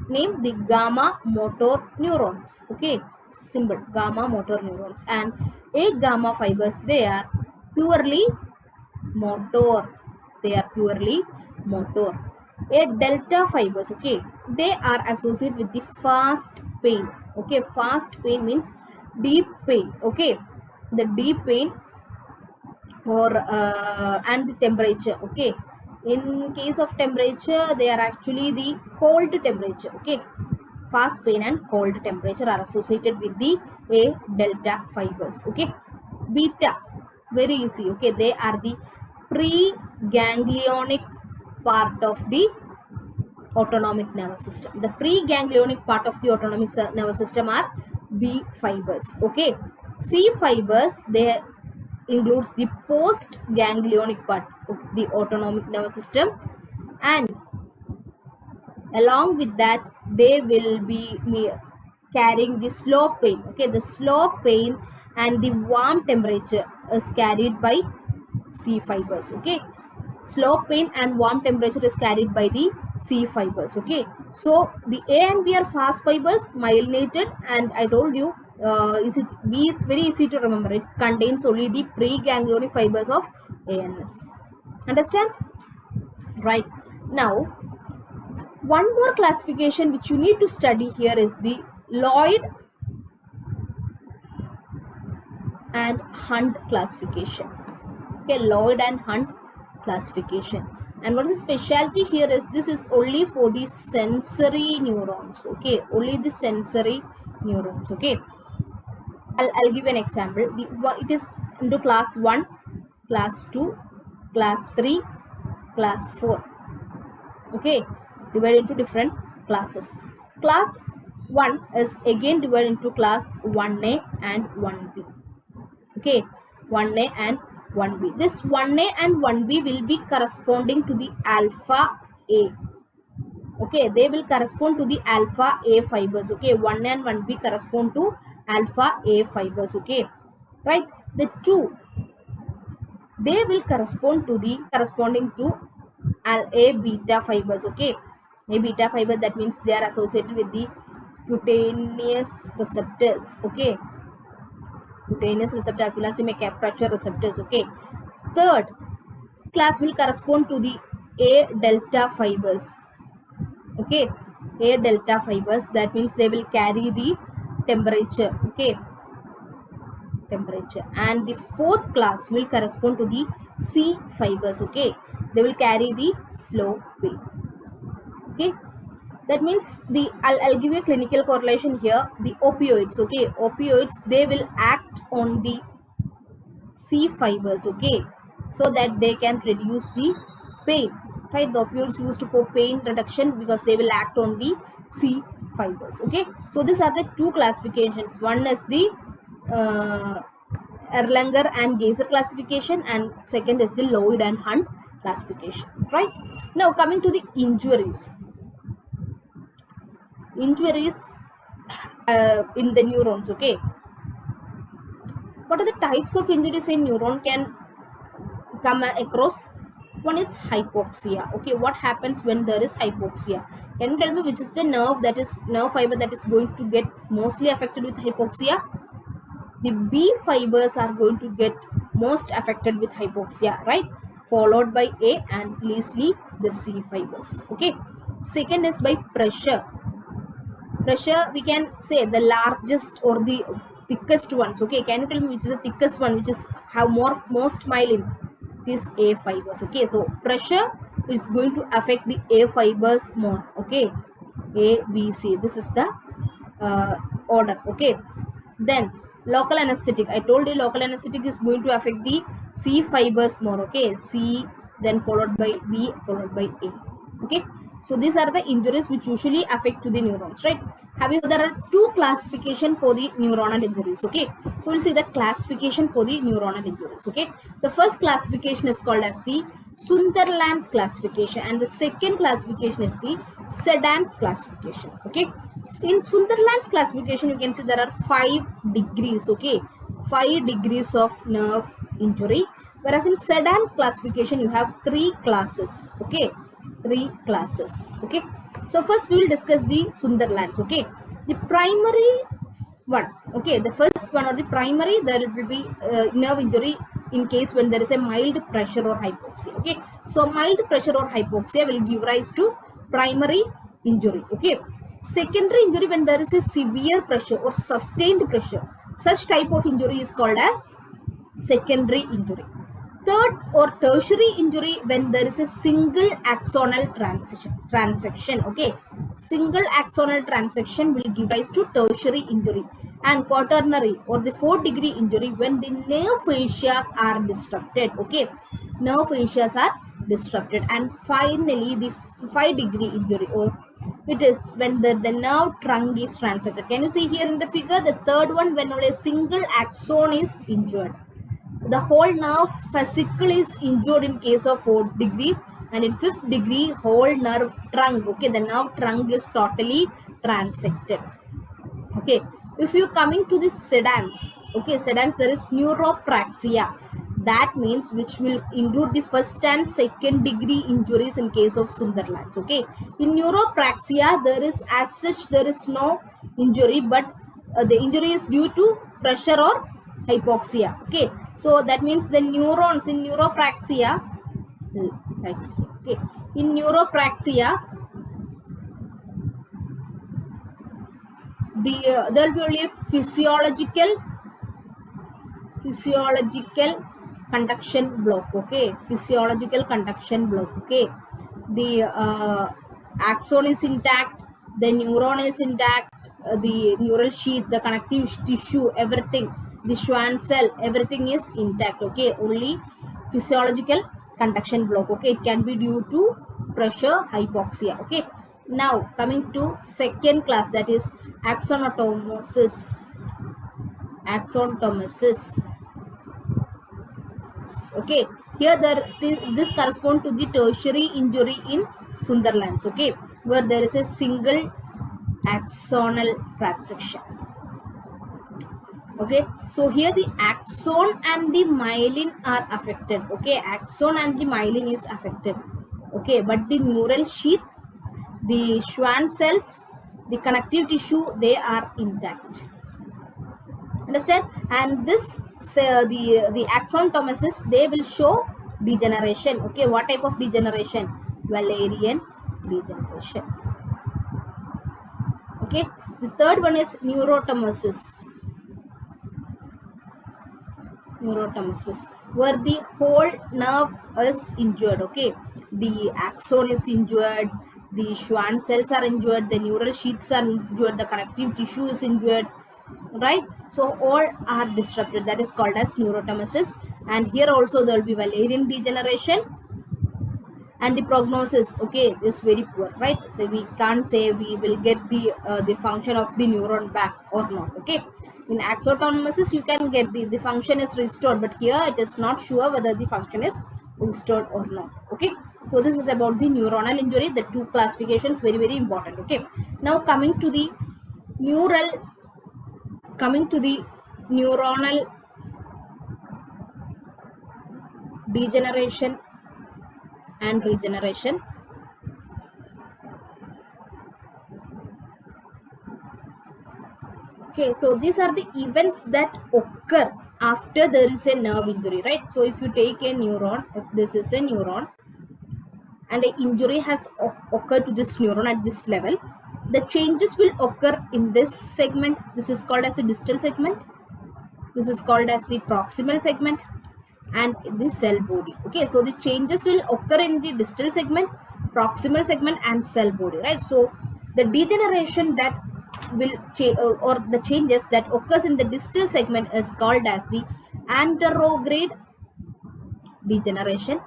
name the gamma motor neurons. Okay, symbol gamma motor neurons. And A gamma fibers, they are purely motor. A delta fibers, okay, they are associated with the fast pain. Okay, fast pain means deep pain. Okay, the deep pain or and the temperature. Okay, in case of temperature, they are actually the cold temperature. Okay, fast pain and cold temperature are associated with the A delta fibers. Okay, beta, very easy. Okay, they are the preganglionic part of the autonomic nervous system. The preganglionic part of the autonomic nervous system are B fibers. Okay, C fibers, they includes the postganglionic part of the autonomic nervous system, and along with that they will be carrying the slow pain. Okay, the slow pain and the warm temperature is carried by C fibers. Okay, slow pain and warm temperature is carried by the C fibers. Okay, so the A and B are fast fibers, myelinated, and I told you B is very easy to remember. It contains only the preganglionic fibers of ANS. Understand? Right. Now, one more classification which you need to study here is the Lloyd and Hunt classification. Okay, Lloyd and Hunt classification. And what is the specialty here is this is only for the sensory neurons. Okay, only the sensory neurons. Okay, I'll give an example. It is into class 1, class 2, class 3, class 4. Okay, divided into different classes. Class 1 is again divided into class 1A and 1B. Okay, 1A and 1B. This 1A and 1B will be corresponding to the alpha A. Okay, they will correspond to the alpha A fibers. Okay, 1A and 1B correspond to alpha A fibers. Okay, right. The 2 they will corresponding to A beta fibers. Okay, A beta fiber, that means they are associated with the cutaneous receptors. Okay, cutaneous receptor as well as the pressure receptors. Okay, third class will correspond to the A delta fibers. Okay, A delta fibers, that means they will carry the temperature. Okay, temperature. And the fourth class will correspond to the C fibers. Okay, they will carry the slow wave. Okay, that means I'll give you a clinical correlation here. The opioids. Okay, opioids, they will act on the C fibers. Okay, so that they can reduce the pain, right? The opioids used for pain reduction because they will act on the C fibers. Okay, so these are the two classifications. One is the Erlanger and Geiser classification, and second is the Lloyd and Hunt classification, right? Now coming to the injuries in the neurons. Okay, what are the types of injuries in neuron can come across? One is hypoxia. Okay, what happens when there is hypoxia? Can you tell me which is the nerve fiber that is going to get mostly affected with hypoxia? The B fibers are going to get most affected with hypoxia, right? Followed by A, and lastly the C fibers. Okay, second is by pressure. Pressure, we can say the largest or the thickest ones. Okay, can you tell me which is the thickest one, which is have most myelin? This A fibers. Okay, so pressure is going to affect the A fibers more. Okay, A, B, C, this is the order. Okay, then local anesthetic, I told you local anesthetic is going to affect the C fibers more. Okay, C, then followed by B, followed by A. Okay, so these are the injuries which usually affect to the neurons, right? There are two classification for the neuronal injuries. Okay, so we'll see the classification for the neuronal injuries. Okay, the first classification is called as the Sunderland's classification, and the second classification is the Sedan's classification. Okay, in Sunderland's classification, you can see there are 5 degrees. Okay, 5 degrees of nerve injury, whereas in Sedan classification you have 3 classes. Okay, 3 classes. Okay, so first we will discuss the Sunderland's. Okay, the primary one. Okay, the first one, or the primary, there will be nerve injury in case when there is a mild pressure or hypoxia. Okay, so mild pressure or hypoxia will give rise to primary injury. Okay, secondary injury, when there is a severe pressure or sustained pressure, such type of injury is called as secondary injury. Third or tertiary injury, when there is a single axonal transaction. Okay, single axonal transaction will give rise to tertiary injury. And quaternary or the 4th degree injury, when the nerve fascias are disrupted. Okay, nerve fascias are disrupted. And finally the 5th degree injury, or it is when the nerve trunk is transected. Can you see here in the figure? The third one, when only a single axon is injured. The whole nerve fascicle is injured in case of 4th degree, and in 5th degree whole nerve trunk. Okay, the nerve trunk is totally transected. Okay, if you coming to the Sedan's. Okay, Sedan's, there is neuropraxia. That means which will include the 1st and 2nd degree injuries in case of Sunderland's. Okay, in neuropraxia there is as such there is no injury, but the injury is due to pressure or hypoxia. Okay, so that means the neurons in neuropraxia, right? Okay, in neuropraxia there will be only a physiological conduction block. Okay, physiological conduction block. Okay, the axon is intact, the neuron is intact, the neural sheath, the connective tissue, everything, the Schwann cell, everything is intact. Okay, only physiological conduction block. Okay, it can be due to pressure, hypoxia. Okay, now coming to second class, that is axontomosis. Okay, here this corresponds to the tertiary injury in Sunderland's. Okay, where there is a single axonal transaction. Okay, so here the axon and the myelin are affected. Okay, axon and the myelin is affected. Okay, but the neural sheath, the Schwann cells, the connective tissue, they are intact. Understand? And this the axontomesis, they will show degeneration. Okay, what type of degeneration? Wallerian degeneration. Okay, the third one is neurotomesis. Neurotomesis, where the whole nerve is injured. Okay, the axon is injured, the Schwann cells are injured, the neural sheaths are injured, the connective tissue is injured, right? So all are disrupted. That is called as neurotomesis. And here also there will be Wallerian degeneration. And the prognosis, okay, is very poor, right? We can't say we will get the function of the neuron back or not. Okay, in axontomesis you can get the function is restored, but here it is not sure whether the function is restored or not. Okay, so this is about the neuronal injury, the two classifications, very very important. Okay, now coming to the neuronal degeneration and regeneration. Okay, so these are the events that occur after there is a nerve injury, right? So if you take a neuron, if this is a neuron and an injury has occurred to this neuron at this level, the changes will occur in this segment. This is called as a distal segment. This is called as the proximal segment and the cell body. Okay, so the changes will occur in the distal segment, proximal segment and cell body, right? So the degeneration that will or the changes that occurs in the distal segment is called as the anterograde degeneration,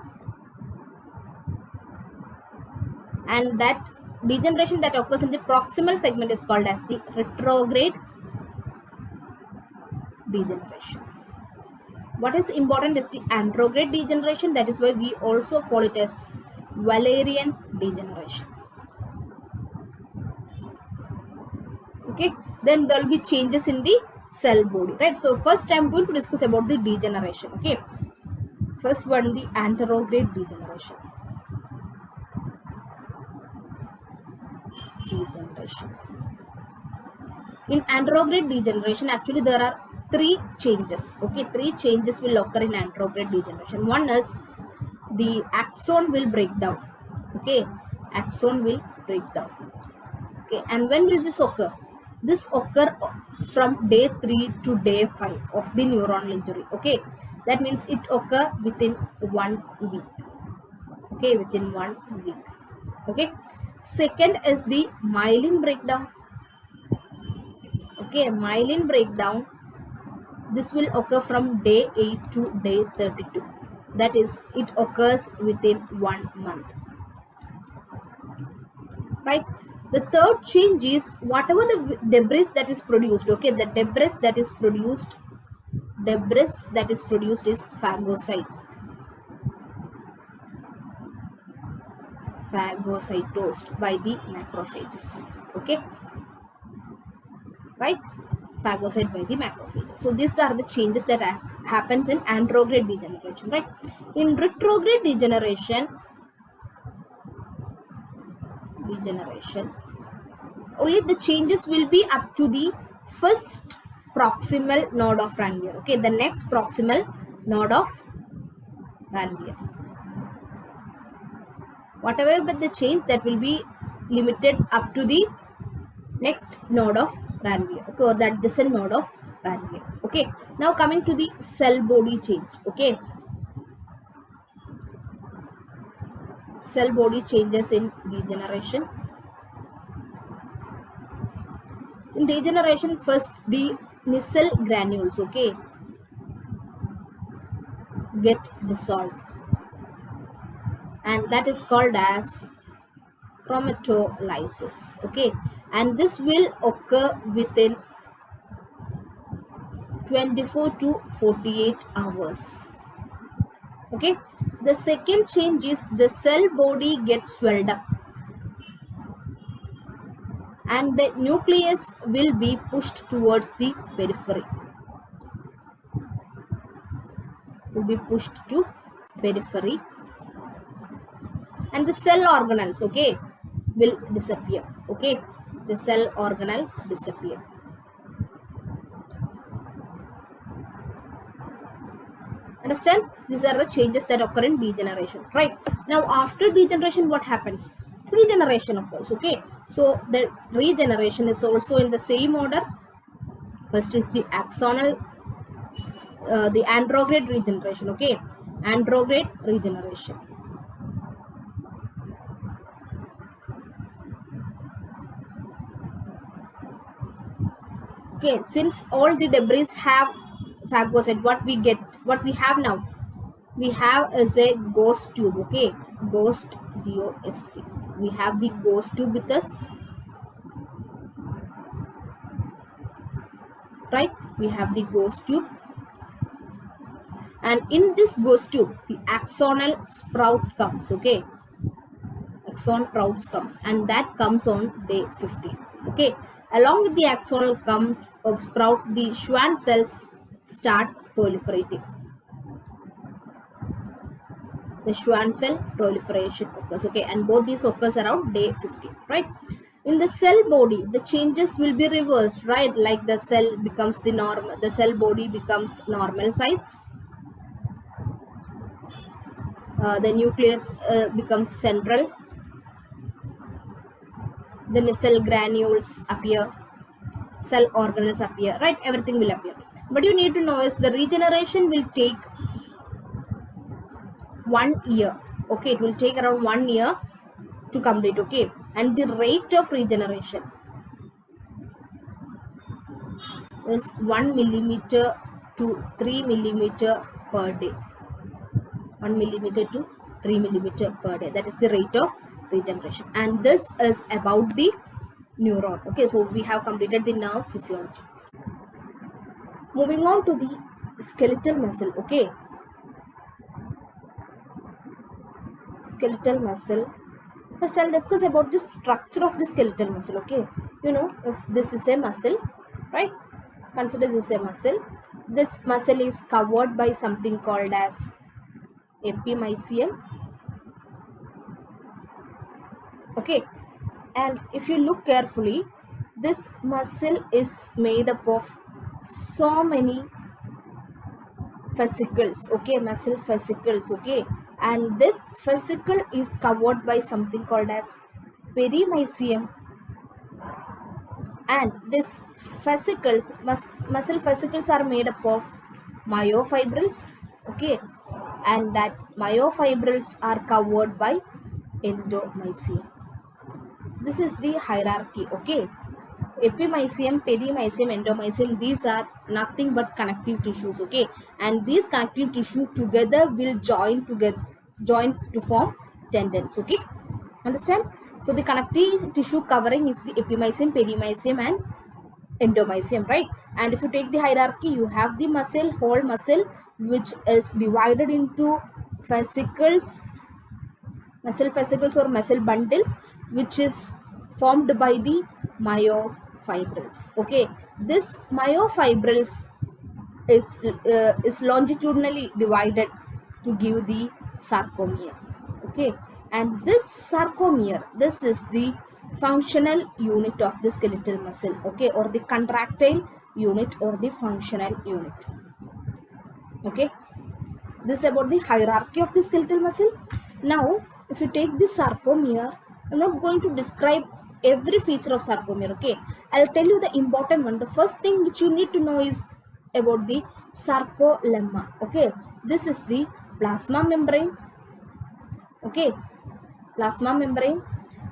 and that degeneration that occurs in the proximal segment is called as the retrograde degeneration. What is important is the anterograde degeneration. That is why we also call it as Wallerian degeneration. Okay, then there will be changes in the cell body, right? So first I am going to discuss about the degeneration. Okay, first one, the anterograde degeneration. In anterograde degeneration, actually there are three changes. Okay, three changes will occur in anterograde degeneration. One is the axon will break down. Okay, axon will break down. Okay, and when will this occur? This occur from day 3 to day 5 of the neuronal injury. Okay, that means it occur within 1 week. Okay, within 1 week. Okay, second is the myelin breakdown. Okay, myelin breakdown, this will occur from day 8 to day 32. That is, it occurs within 1 month. Right? The third change is whatever the debris that is produced. Okay, the debris that is produced is phagocytosed by the macrophages. Okay, right? Phagocyte by the macrophages. So these are the changes that happens in anterograde degeneration, right? In retrograde degeneration, only the changes will be up to the first proximal node of Ranvier. Okay, the next proximal node of Ranvier. Whatever but the change, that will be limited up to the next node of Ranvier. Okay, or that distal node of Ranvier. Okay, now coming to the cell body change. Okay, cell body changes in degeneration. In degeneration, first the Nissl granules, okay, get dissolved, and that is called as chromatolysis. Okay, and this will occur within 24 to 48 hours. Okay, the second change is the cell body gets swelled up and the nucleus will be pushed towards the periphery. will be pushed to periphery, and the cell organelles, okay, will disappear. Okay, the cell organelles disappear. Understand? These are the changes that occur in degeneration, right? Now after degeneration, what happens? Regeneration occurs. Okay, so the regeneration is also in the same order. First is the axonal, the andrograde regeneration. Okay, andrograde regeneration. Okay, since all the debris have phagocyte, what we have now, we have is a ghost tube. Okay, ghost, GOST. We have the ghost tube with us, right? We have the ghost tube, and in this ghost tube the axonal sprout comes. Okay, axon sprouts comes, and that comes on day 15. Okay, along with the axonal sprout, the Schwann cells start proliferating. The Schwann cell proliferation occurs. Okay, and both these occurs around day 15, right? In the cell body, the changes will be reversed, right? Like the cell becomes the cell body becomes normal size. The nucleus becomes central. The cell granules appear, cell organelles appear, right? Everything will appear. But you need to know is the regeneration will take 1 year. Okay, it will take around 1 year to complete. Okay, and the rate of regeneration is 1 millimeter to 3 millimeter per day. 1 millimeter to 3 millimeter per day. That is the rate of regeneration, and this is about the neuron. Okay, so we have completed the nerve physiology. Moving on to the skeletal muscle. Okay, skeletal muscle. First I'll discuss about the structure of the skeletal muscle. Okay, you know, if this is a muscle, right, consider this is a muscle. This muscle is covered by something called as epimysium. Okay, and if you look carefully, this muscle is made up of so many fascicles. Okay, muscle fascicles. Okay, and this fascicle is covered by something called as perimysium, and this fascicles, muscle fascicles are made up of myofibrils. Okay, and that myofibrils are covered by endomysium. This is the hierarchy. Okay, epimysium, perimysium, endomysium, these are nothing but connective tissues. Okay, and these connective tissue together will join to form tendons. Okay, understand? So the connective tissue covering is the epimysium, perimysium and endomysium, right? And if you take the hierarchy, you have the muscle, whole muscle, which is divided into fascicles, muscle fascicles or muscle bundles, which is formed by the myofibrils. Okay, this myofibrils is longitudinally divided to give the sarcomere. Okay, and this sarcomere, this is the functional unit of the skeletal muscle. Okay, or the contractile unit or the functional unit. Okay, this is about the hierarchy of the skeletal muscle. Now if you take the sarcomere, I'm not going to describe every feature of sarcomere. Okay, I'll tell you the important one. The first thing which you need to know is about the sarcolemma. Okay, this is the plasma membrane. Okay, plasma membrane,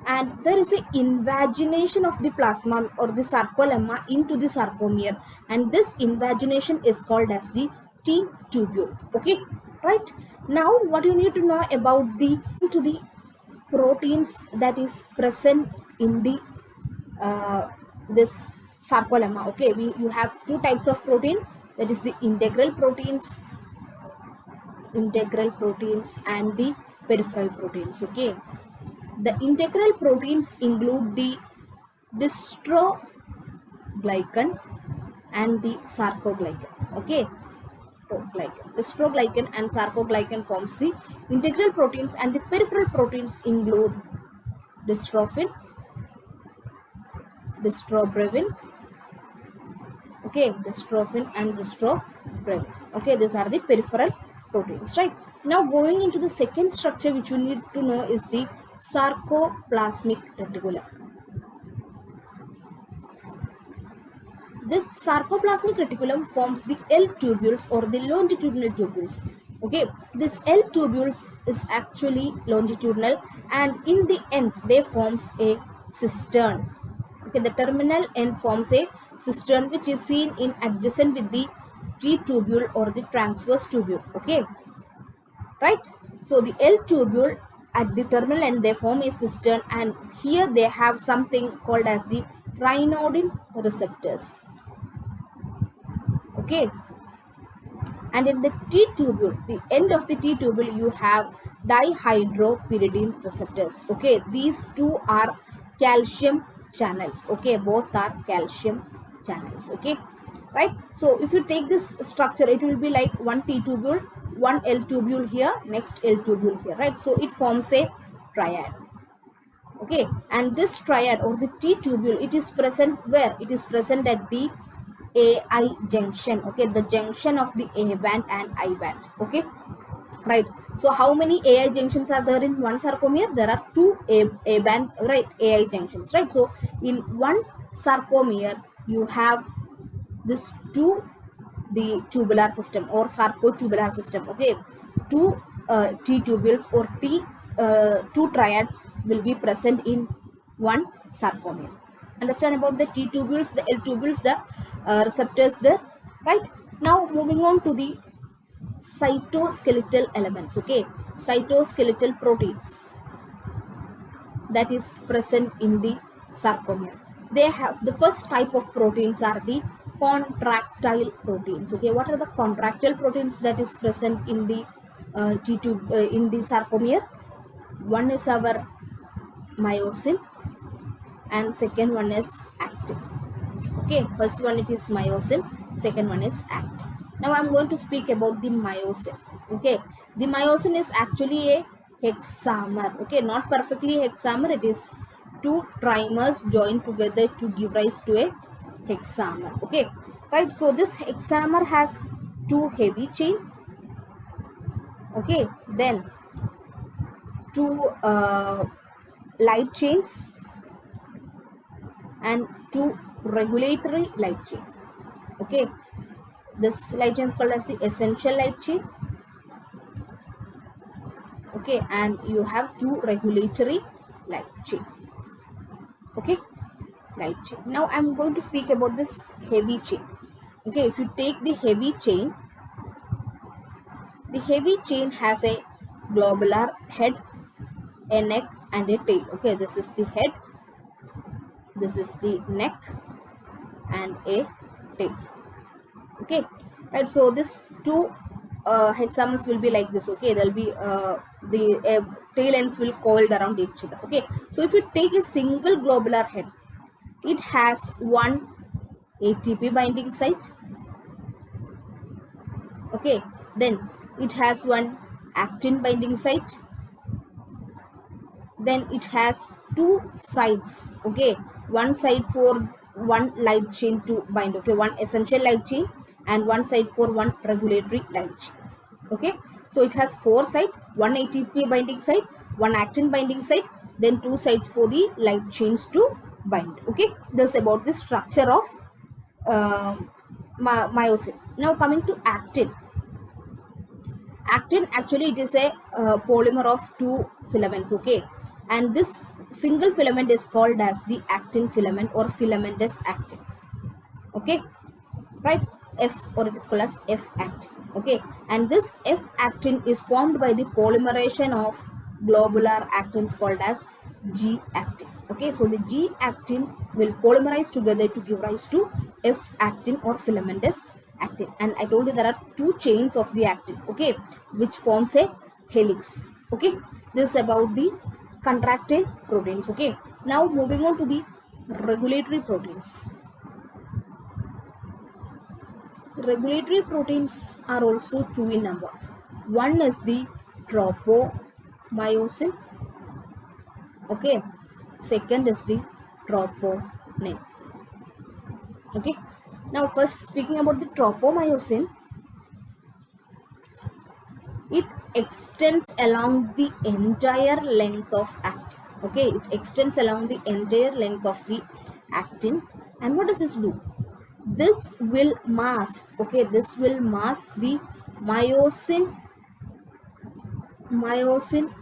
and there is a invagination of the plasma or the sarcolemma into the sarcomere, and this invagination is called as the T tubule. Okay, right? Now what you need to know about the proteins that is present in the this sarcolemma. Okay, you have two types of protein, that is the integral proteins and the peripheral proteins. Okay, the integral proteins include the dystroglycan and the sarcoglycan. Okay, Dystroglycan and sarcoglycan forms the integral proteins, and the peripheral proteins include dystrophin, dystrobrevin, okay, dystrophin and dystrobrevin. Okay, these are the peripheral proteins, right? Now going into the second structure which we need to know is the sarcoplasmic reticulum. This sarcoplasmic reticulum forms the L tubules or the longitudinal tubules. Okay, this L tubules is actually longitudinal, and in the end they forms a cistern. Okay, the terminal end forms a cistern which is seen in adjacent with the T tubule or the transverse tubule. Okay, right? So the L tubule at the terminal end they form a cistern, and here they have something called as the ryanodine receptors. Okay, and in the T tubule, the end of the T tubule, you have dihydropyridine receptors. Okay, these two are calcium channels. Okay, both are calcium channels. Okay, right? So if you take this structure, it will be like one T tubule, one L tubule here, next L tubule here, right? So it forms a triad. Okay, and this triad or the T tubule, it is present where? It is present at the AI junction. Okay, the junction of the A band and I band. Okay, right? So how many AI junctions are there in one sarcomere? There are two A band, right, AI junctions, right? So in one sarcomere you have this two, the tubular system or sarcotubular system. Okay, two T tubules or two triads will be present in one sarcomere. Understand about the T tubules, the L tubules, the receptors there, right? Now moving on to the cytoskeletal elements. Okay, cytoskeletal proteins that is present in the sarcomere. They have the first type of proteins are the contractile proteins. Okay, what are the contractile proteins that is present in the in the sarcomere? One is our myosin, and second one is actin. Okay, first one it is myosin, second one is actin. Now I'm going to speak about the myosin. Okay, the myosin is actually a hexamer. Okay, not perfectly hexamer, it is two trimers joined together to give rise to a hexamer. Okay, right? So this hexamer has two heavy chain. Okay, then two light chains and two regulatory light chain. Okay, this light chain is called as the essential light chain. Okay, and you have two regulatory light chain. Okay, light chain. Now I'm going to speak about this heavy chain. Okay, if you take the heavy chain has a globular head, a neck and a tail. Okay, this is the head, this is the neck and a tail. Okay, right? So this two hexamers will be like this. Okay, there will be the tail ends will coiled around each other. Okay, so if you take a single globular head, it has one ATP binding site. Okay, then it has one actin binding site. Then it has two sides. Okay, one side for one light chain to bind. Okay, one essential light chain and one side for one regulatory light chain. Okay, so it has four sides, one ATP binding site, one actin binding site, then two sides for the light chains to bind. Okay, this is about the structure of myosin. Now coming to actin. Actin actually it is a polymer of two filaments. Okay, and this single filament is called as the actin filament or filamentous actin. Okay, right? F, or it is called as F actin. Okay, and this F actin is formed by the polymerization of globular actins called as G actin. Okay, so the G actin will polymerize together to give rise to F actin or filamentous actin. And I told you there are two chains of the actin. Okay, which forms a helix. Okay, this is about the contractile proteins. Okay, now moving on to the regulatory proteins. Regulatory proteins are also two in number. One is the tropomyosin. Okay. Second is the troponin. Okay. Now first speaking about the tropomyosin, it extends along the entire length of actin. Okay, it extends along the entire length of the actin. And what does this do? This will mask, okay, this will mask the myosin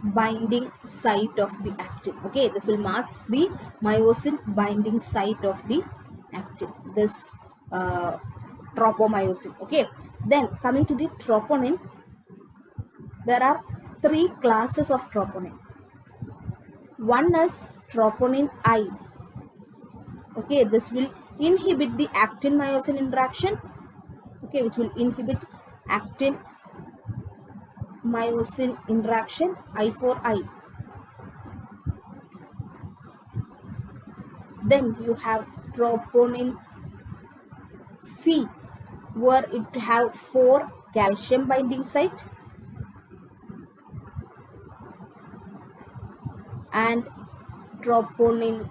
binding site of the actin. Okay, this will mask the myosin binding site of the actin, this tropomyosin. Okay, then coming to the troponin, there are three classes of troponin. One is troponin I. Okay, this will inhibit the actin myosin interaction. Okay, which will inhibit actin myosin interaction, I4I. Then you have troponin C, where it have 4 calcium binding site, and troponin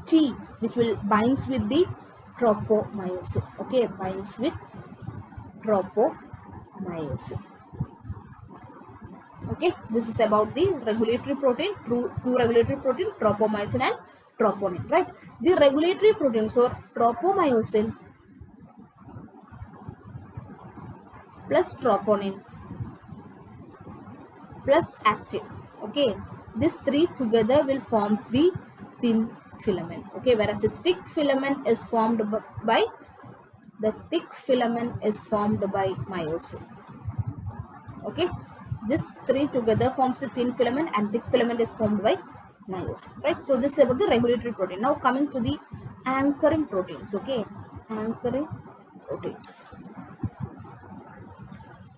T, which will binds with the tropomyosin. Okay, binds with tropomyosin. Okay, this is about the regulatory protein, two regulatory protein, tropomyosin and troponin, right? The regulatory proteins or tropomyosin plus troponin plus actin. Okay, these three together will forms the thin filament. Okay, whereas the thick filament is formed by myosin. Okay, this three together forms a thin filament, and thick filament is formed by myosin, right? So this is about the regulatory protein. Now coming to the anchoring proteins. Okay, anchoring proteins.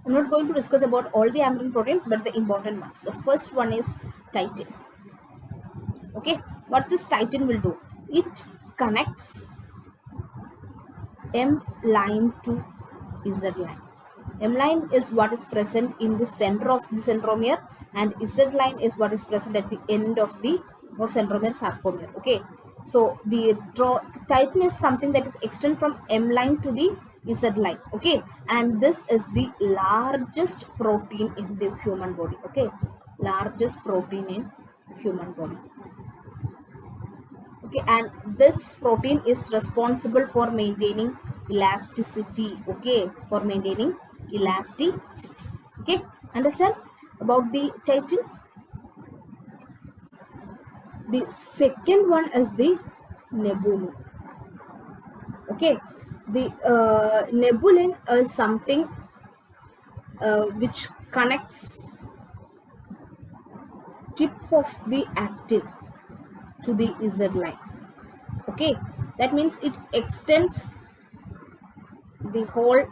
I'm not going to discuss about all the anchoring proteins, but the important ones. The first one is titin. Okay, what's this titin will do? It connects M line to Z line. M line is what is present in the center of the centromere, and Z line is what is present at the end of the centromere sarcomere. Okay, so the titin is something that is extend from M line to the Z line. Okay, and this is the largest protein in the human body. Okay, largest protein in human body. Okay, and this protein is responsible for maintaining elasticity. Okay, for maintaining elasticity. Okay, understand about the titin? The second one is the nebulin. Okay, the nebulin is something which connects tip of the actin to the Z line. Okay, that means it extends the whole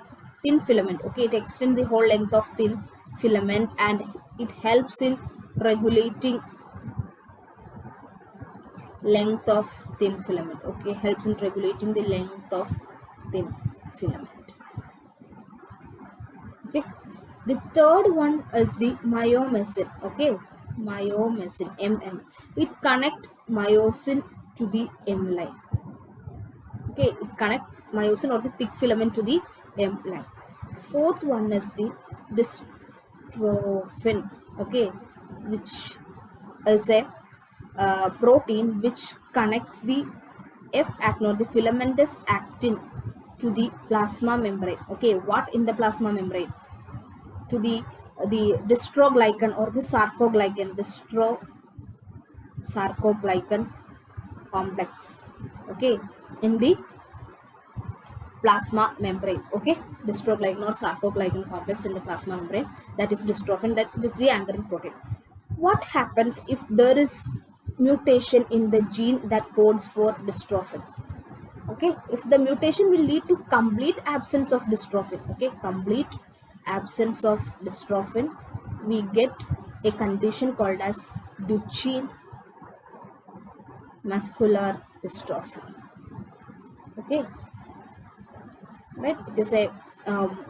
thin filament. Okay, it extends the whole length of thin filament, and it helps in regulating length of thin filament. Okay, helps in regulating the length of thin filament. Okay, the third one is the myomesin. Okay, myomesin, MM. It connect myosin to the M line. Okay, it connect myosin or the thick filament to the M line. Fourth one is the dystrophin. Okay, which is a protein which connects the F actin or the filamentous actin to the plasma membrane. Okay, what in the plasma membrane? To the dystroglycan or the sarcoglycan, sarcoglycan complex. Okay, in the plasma membrane. Okay, dystroglycan or sarcoglycan complex in the plasma membrane, that is dystrophin, that is the anchoring protein. What happens if there is mutation in the gene that codes for dystrophin? Okay, if the mutation will lead to complete absence of dystrophin. Okay, complete absence of dystrophin, we get a condition called as Duchenne muscular dystrophy. Okay, right? It is a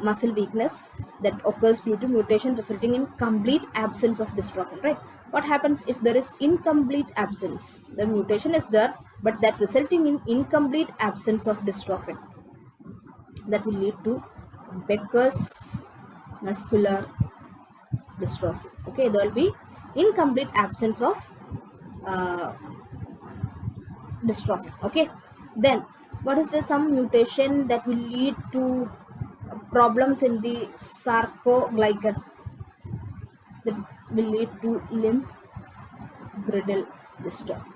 muscle weakness that occurs due to mutation resulting in complete absence of dystrophin, right? What happens if there is incomplete absence? The mutation is there, but that resulting in incomplete absence of dystrophin, that will lead to Becker's muscular dystrophy. Okay, there will be incomplete absence of uh, dystrophin. Okay, then what is the some mutation that will lead to problems in the sarcoglycan, that will lead to limb girdle dystrophy?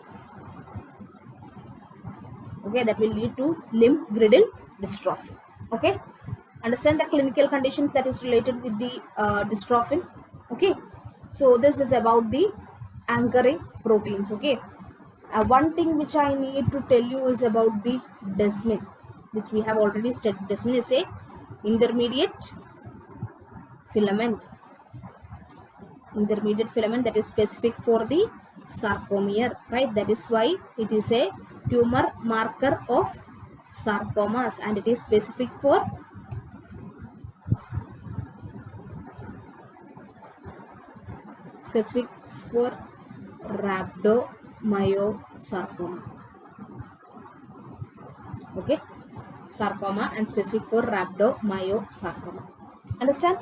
Okay, that will lead to limb girdle dystrophy. Okay, understand the clinical conditions that is related with the dystrophin. Okay, so this is about the anchoring proteins. Okay, one thing which I need to tell you is about the desmin, which we have already studied. Desmin is a intermediate filament, that is specific for the sarcomere, right? That is why it is a tumor marker of sarcomas, and it is specific for rhabdomyosarcoma. Okay, sarcoma and specific for rhabdomyosarcoma. Understand?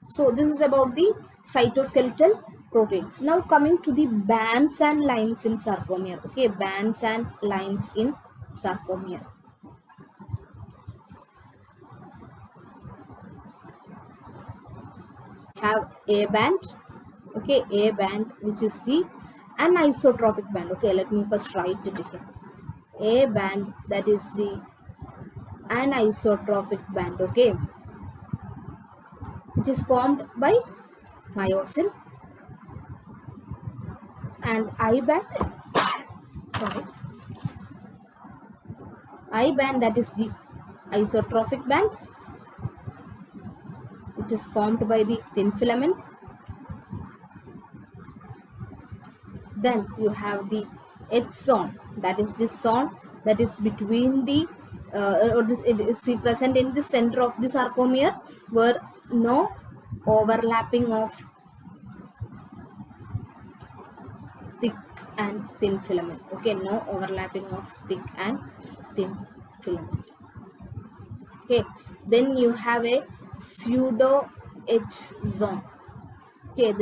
So this is about the cytoskeletal proteins. Now coming to the bands and lines in sarcomere. Okay, bands and lines in sarcomere. Have A band. Okay, A band, which is the anisotropic band. Okay, let me first write it here. A band, that is the anisotropic band. Okay, which is formed by myosin, and I band, sorry, I band, that is the isotrophic band, which is formed by the thin filament. Then you have the H zone, that is this zone that is between the it is present in the center of the sarcomere, where no overlapping of thick and thin filament. Okay, no overlapping of thick and thin filament. Okay, then you have a pseudo H zone. Okay,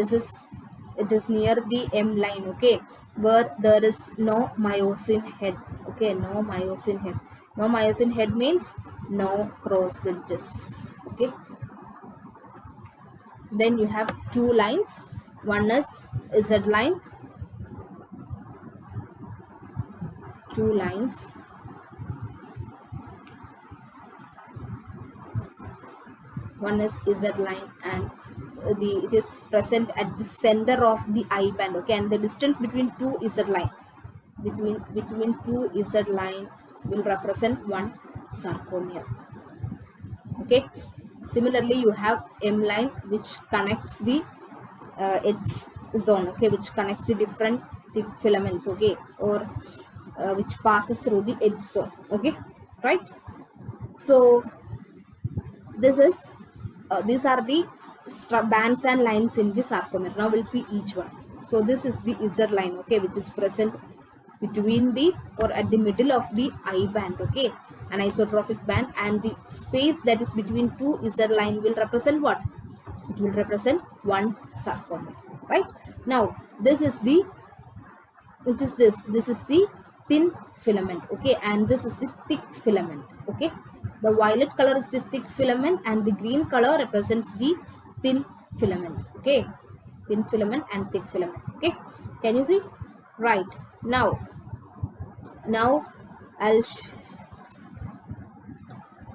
it is near the M line. Okay, where there is no myosin head. Okay, no myosin head. No myosin head means no cross bridges. Okay, then you have two lines. One is Z line, two lines. One is Z line, and it is present at the center of the I band. Okay, and the distance between two Z line, between two Z line will represent one sarcomere. Okay, similarly you have M line, which connects the H zone. Okay, which connects the different thick filaments. Okay, or which passes through the H zone. Okay, right? So this is these are the bands and lines in the sarcomere. Now we'll see each one. So this is the Z line. Okay, which is present between the or at the middle of the I band. Okay, an isotrophic band, and the space that is between two Z line will represent what? It will represent one sarcomere, right? Now this is the, which is this is the thin filament. Okay, and this is the thick filament. Okay, the violet color is the thick filament, and the green color represents the thin filament. Okay, thin filament and thick filament. Okay, can you see? Right, now I'll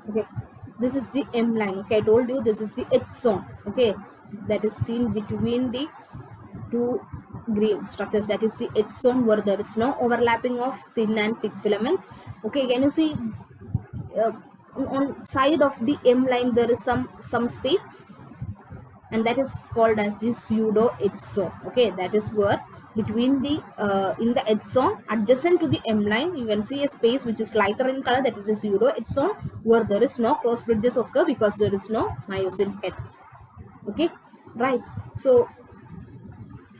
okay, this is the M line. Okay, I told you this is the H zone. Okay, that is seen between the two green structures, that is the H zone, where there is no overlapping of thin and thick filaments. Okay, can you see on side of the M line there is some space, and that is called as the pseudo H zone. Okay, that is where between the in the H zone adjacent to the M line. You can see a space which is lighter in color, that is a pseudo H zone, where there is no cross bridges occur because there is no myosin head. Okay, right. So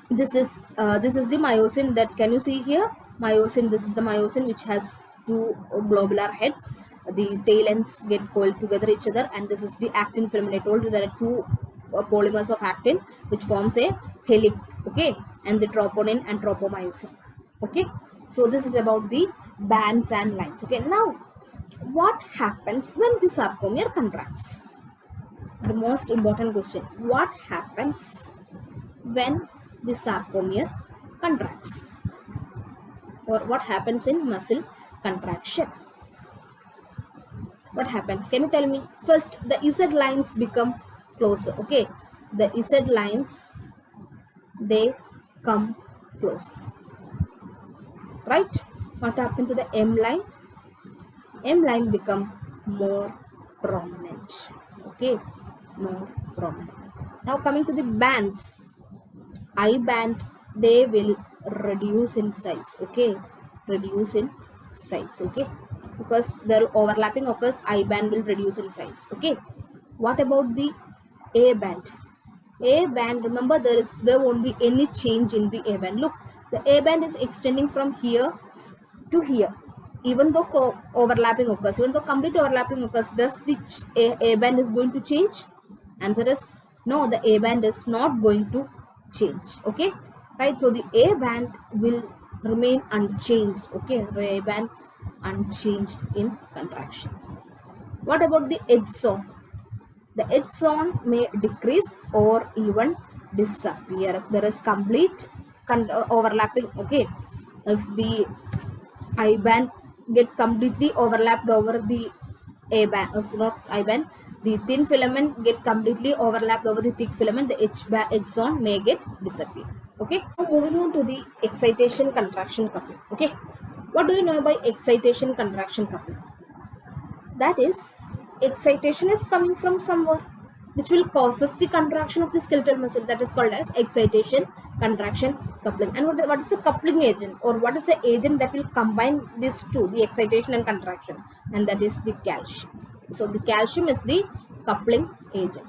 this is the myosin. That can you see here, myosin? This is the myosin which has two globular heads. The tail ends get coiled together each other, and this is the actin filament. I told you there are two polymers of actin which forms a helix. Okay, and the troponin and tropomyosin. Okay, so this is about the bands and lines. Okay, now what happens when the sarcomere contracts? The most important question: what happens when the sarcomere contracts, or what happens in muscle contraction? What happens? Can you tell me? First, the Z lines become closer. Okay, the Z lines, they come closer, right? What happened to the M line? M line become more prominent. Okay, more prominent. Now coming to the bands, I band, they will reduce in size. Okay, reduce in size. Okay, because the overlapping occurs, I band will reduce in size. Okay, what about the A band? A band, remember, there won't be any change in the A band. Look, the A band is extending from here to here. Even though overlapping occurs, even though complete overlapping occurs, does the A band is going to change? Answer is no, the A band is not going to change. Okay, right? So the A band will remain unchanged. Okay, A band unchanged in contraction. What about the H zone? The H zone may decrease or even disappear if there is complete overlapping. Okay, if the I band get completely overlapped over the A band, not I band, the thin filament get completely overlapped over the thick filament, the H zone may get disappear. Okay, now moving on to the excitation contraction coupling. Okay, what do you know by excitation contraction coupling? That is, excitation is coming from somewhere which will causes the contraction of the skeletal muscle, that is called as excitation contraction coupling. And what is the coupling agent, or what is the agent that will combine these two, the excitation and contraction? And that is the calcium. So the calcium is the coupling agent.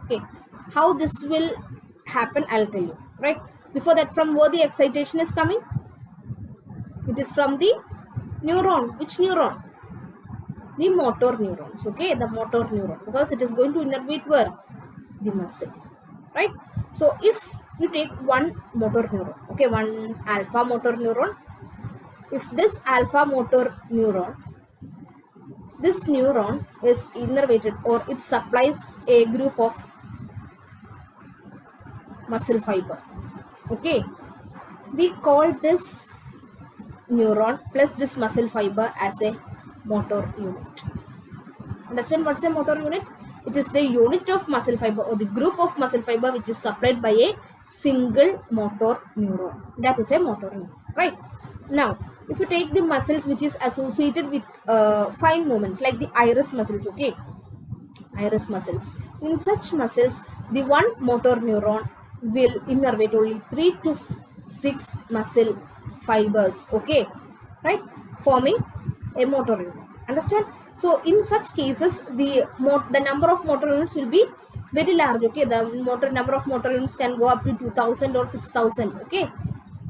Okay, how this will happen, I'll tell you. Right, before that, from where the excitation is coming? It is from the neuron. Which neuron? The motor neurons. Okay, the motor neuron, because it is going to innervate where? The muscle, right? So if you take one motor neuron, okay, one alpha motor neuron, if this alpha motor neuron, this neuron is innervated, or it supplies a group of muscle fiber. Okay, we call this neuron plus this muscle fiber as a motor unit. Understand what's a motor unit? It is the unit of muscle fiber, or the group of muscle fiber which is supplied by a single motor neuron. That is a motor unit, right? Now, if you take the muscles which is associated with fine movements like the iris muscles, okay, iris muscles. In such muscles, the one motor neuron will innervate only 3 to 6 muscle fibers, okay, right, forming a motor unit. Understand? So in such cases, the number of motor units will be very large. Okay, the number of motor units can go up to 2000 or 6000. Okay,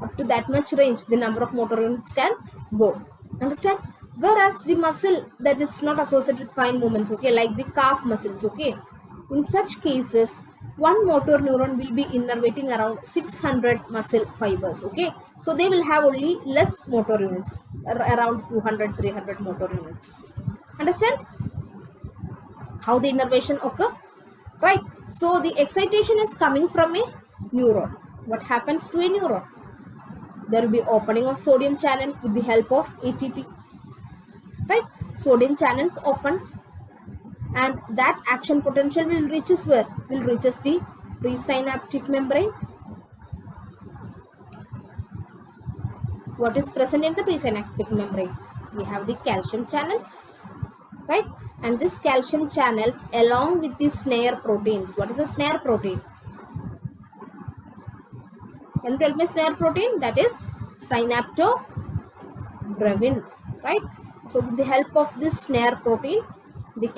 up to that much range the number of motor units can go. Understand? Whereas the muscle that is not associated with fine movements, okay, like the calf muscles, okay, in such cases, one motor neuron will be innervating around 600 muscle fibers. Okay, so they will have only less motor units, around 200 300 motor units. Understand how the innervation occur? Right, so the excitation is coming from a neuron. What happens to a neuron? There will be opening of sodium channel with the help of ATP. Right, sodium channels open, and that action potential will reaches where? Will reaches the presynaptic membrane. What is present in the presynaptic membrane? We have the calcium channels, right? And this calcium channels along with the snare proteins. What is a snare protein? Can you tell me snare protein? That is synaptobrevin, right? So with the help of this snare protein, the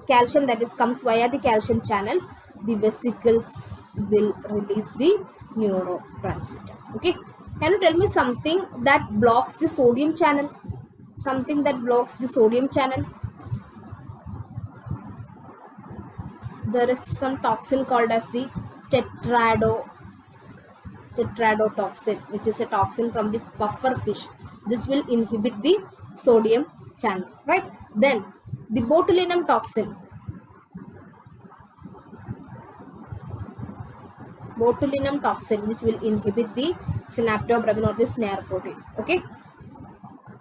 calcium that is comes via the calcium channels, the vesicles will release the neurotransmitter. Okay. Can you tell me something that blocks the sodium channel? Something that blocks the sodium channel. There is some toxin called as the tetrodotoxin, which is a toxin from the puffer fish. This will inhibit the sodium channel, right? Then the botulinum toxin. Botulinum toxin, which will inhibit the synaptobrevin or the snare protein. Okay,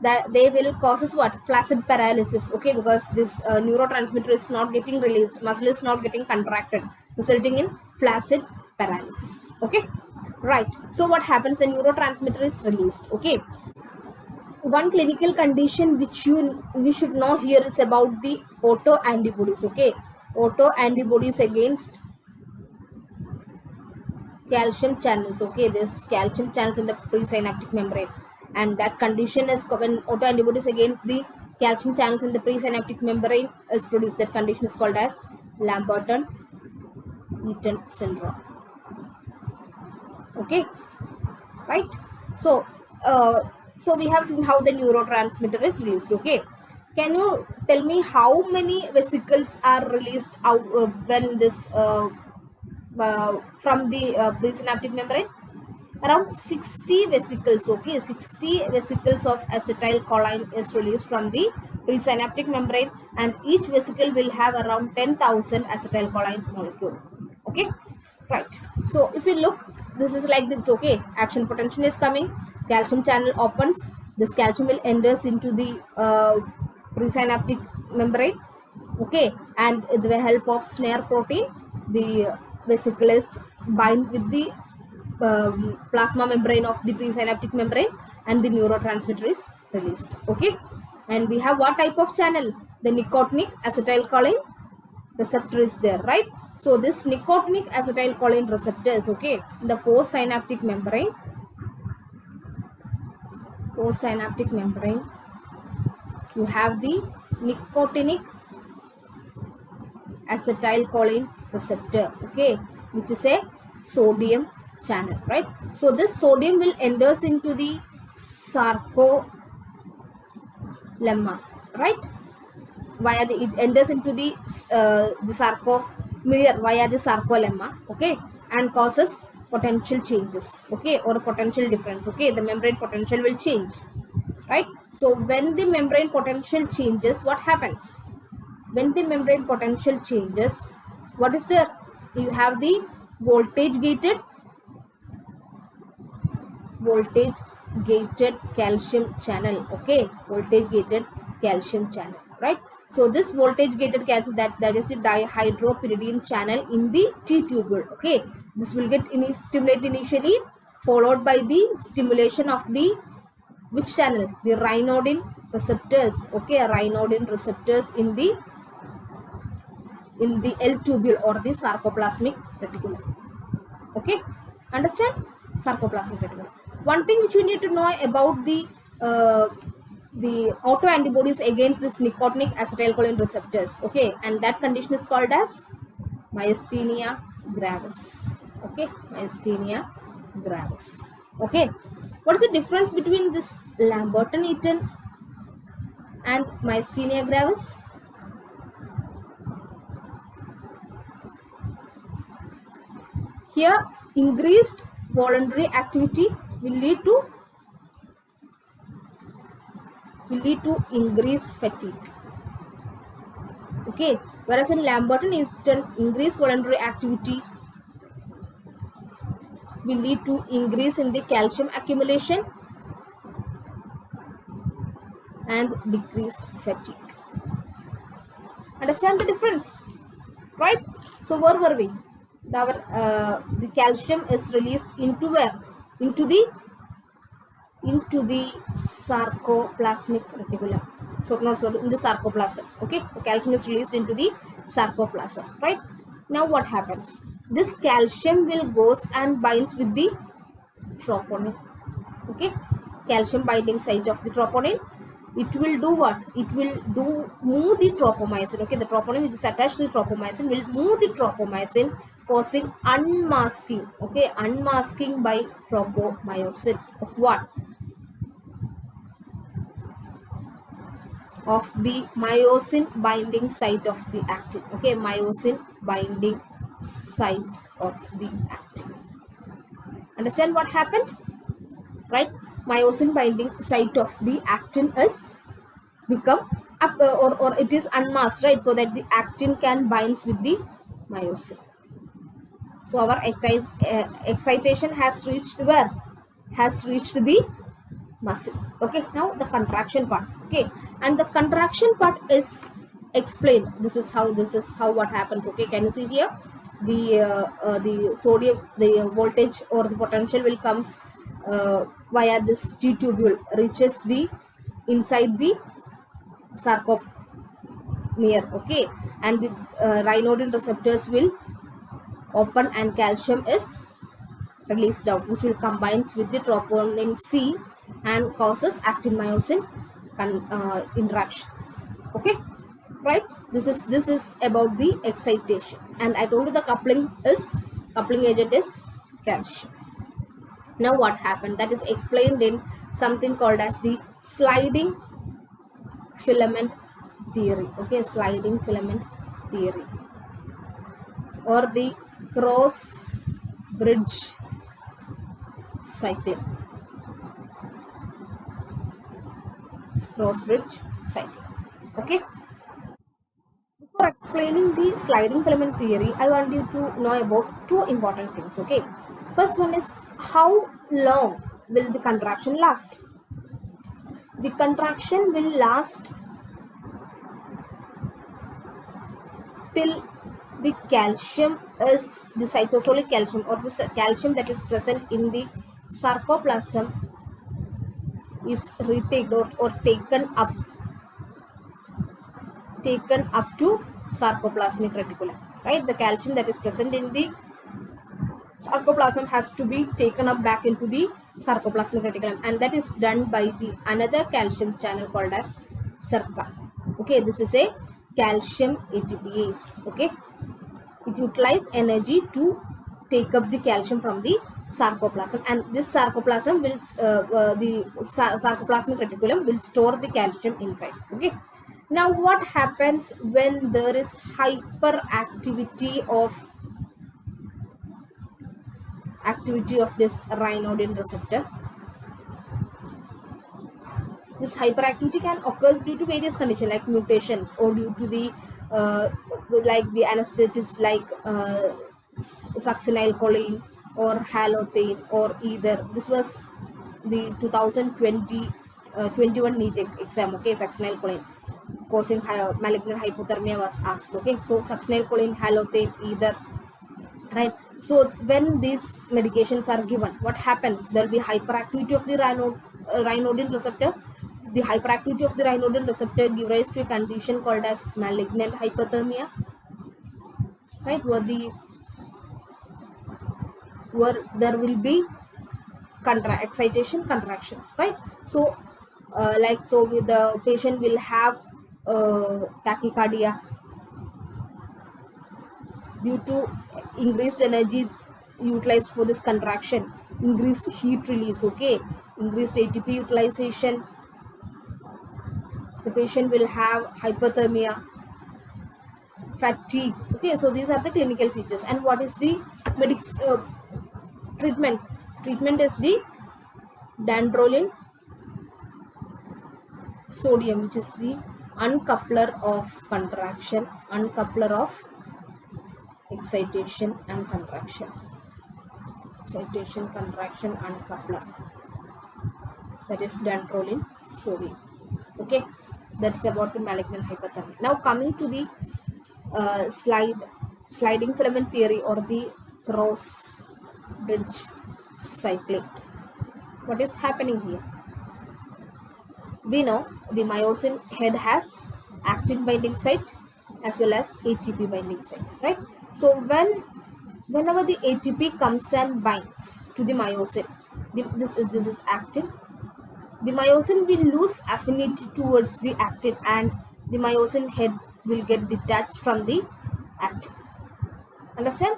that they will causes what? Flaccid paralysis. Okay, because this neurotransmitter is not getting released, muscle is not getting contracted, resulting in flaccid paralysis. Okay, right. So what happens? The neurotransmitter is released. Okay, one clinical condition which we should know here is about the autoantibodies. Okay, autoantibodies against calcium channels. Okay, this calcium channels in the presynaptic membrane, and that condition is when autoantibodies against the calcium channels in the presynaptic membrane is produced. That condition is called as Lambert-Eaton syndrome. Okay, right? So so we have seen how the neurotransmitter is released. Okay, can you tell me how many vesicles are released out when this from the presynaptic membrane? Around 60 vesicles. Okay, 60 vesicles of acetylcholine is released from the presynaptic membrane, and each vesicle will have around 10,000 acetylcholine molecule. Okay, right. So if you look, this is like this. Okay, action potential is coming, calcium channel opens, this calcium will enters into the presynaptic membrane. Okay, and with the help of snare protein, the vesicle is bind with the plasma membrane of the presynaptic membrane, and the neurotransmitter is released. Okay, and we have what type of channel? The nicotinic acetylcholine receptor is there, right? So this nicotinic acetylcholine receptor is okay in the postsynaptic membrane. Postsynaptic membrane, you have the nicotinic acetylcholine receptor. Okay, which is a sodium channel, right? So this sodium will enters into the sarcolemma, right? Via the, it enters into the sarcomere via the sarcolemma. Okay, and causes potential changes. Okay, or potential difference. Okay, the membrane potential will change, right? So when the membrane potential changes, what happens? When the membrane potential changes, what is there? You have the voltage gated calcium channel. Okay, voltage gated calcium channel, right? So this voltage gated calcium, that is the dihydropyridine channel in the T tubule. Okay, this will get stimulated initially, followed by the stimulation of the which channel? The ryanodine receptors. Okay, ryanodine receptors in the L tubule or the sarcoplasmic reticulum. Okay, understand? Sarcoplasmic reticulum. One thing which you need to know about the autoantibodies against this nicotinic acetylcholine receptors. Okay, and that condition is called as myasthenia gravis. Okay, myasthenia gravis. Okay, what is the difference between this Lambert-Eaton and myasthenia gravis? Here, increased voluntary activity will lead to increased fatigue. Okay, whereas in Lambert-Eaton, increased voluntary activity will lead to increase in the calcium accumulation and decreased fatigue. Understand the difference, right? So where were we? The calcium is released into where? Into the sarcoplasmic reticulum. So not so in the sarcoplasm. Okay, the calcium is released into the sarcoplasm, right? Now what happens? this calcium will goes and binds with the troponin. Okay, calcium binding site of the troponin, it will do what? It will do move the tropomyosin. Okay, the troponin which is attached to the tropomyosin will move the tropomyosin, causing unmasking. Okay, unmasking by tropomyosin of what? Of the myosin binding site of the actin. Okay, myosin binding site of the actin. Understand what happened? Right? Myosin binding site of the actin is become up, or it is unmasked, right? So that the actin can binds with the myosin. So our excitation has reached where? Has reached the muscle. Okay, now the contraction part. Okay, and the contraction part is explained. This is how what happens. Okay, can you see here? The sodium, the voltage or the potential will comes via this G tubule, reaches the inside the sarcomere. Okay, and the ryanodine receptors will open and calcium is released out, which will combines with the troponin C and causes actin myosin interaction. Okay, right? This is about the excitation, and I told you the coupling agent is calcium. Now what happened? That is explained in something called as the sliding filament theory. Okay, sliding filament theory, or the cross bridge cycling. Cross bridge cycling. Okay. Before explaining the sliding filament theory, I want you to know about two important things. Okay. First one is, how long will the contraction last? The contraction will last till the calcium is the cytosolic calcium, or the calcium that is present in the sarcoplasm is retaken or taken up to sarcoplasmic reticulum, right? The calcium that is present in the sarcoplasm has to be taken up back into the sarcoplasmic reticulum, and that is done by the another calcium channel called as SERCA. Okay, this is a calcium ATPase. Okay, it utilizes energy to take up the calcium from the sarcoplasm, and this sarcoplasm will the sarcoplasmic reticulum will store the calcium inside. Okay, now what happens when there is hyperactivity of this ryanodine receptor? This hyperactivity can occur due to various conditions like mutations, or due to the like the anesthetics like succinylcholine or halothane, or either. This was the 2020 21 NEET exam. Okay, succinylcholine causing malignant hypothermia was asked. Okay, so succinylcholine, halothane, either, right? So when these medications are given, what happens? There will be hyperactivity of the ryanodine receptor. The hyperactivity of the ryanodine receptor gives rise to a condition called as malignant hypothermia, right? Where there will be excitation, contraction, right? So with the patient will have tachycardia due to increased energy utilized for this contraction, increased heat release. Okay, increased ATP utilization. The patient will have hypothermia, fatigue. Okay, so these are the clinical features. And what is the treatment? Treatment is the dantrolene sodium, which is the uncoupler of contraction, uncoupler of excitation and contraction. Excitation, contraction, uncoupler. That is dantrolene sodium. Okay, that's about the malignant hypothermia. Now coming to the sliding filament theory, or the cross bridge cycling. What is happening here? We know the myosin head has actin binding site as well as ATP binding site, right? So when whenever the ATP comes and binds to the myosin, this is actin. The myosin will lose affinity towards the actin and the myosin head will get detached from the actin. Understand?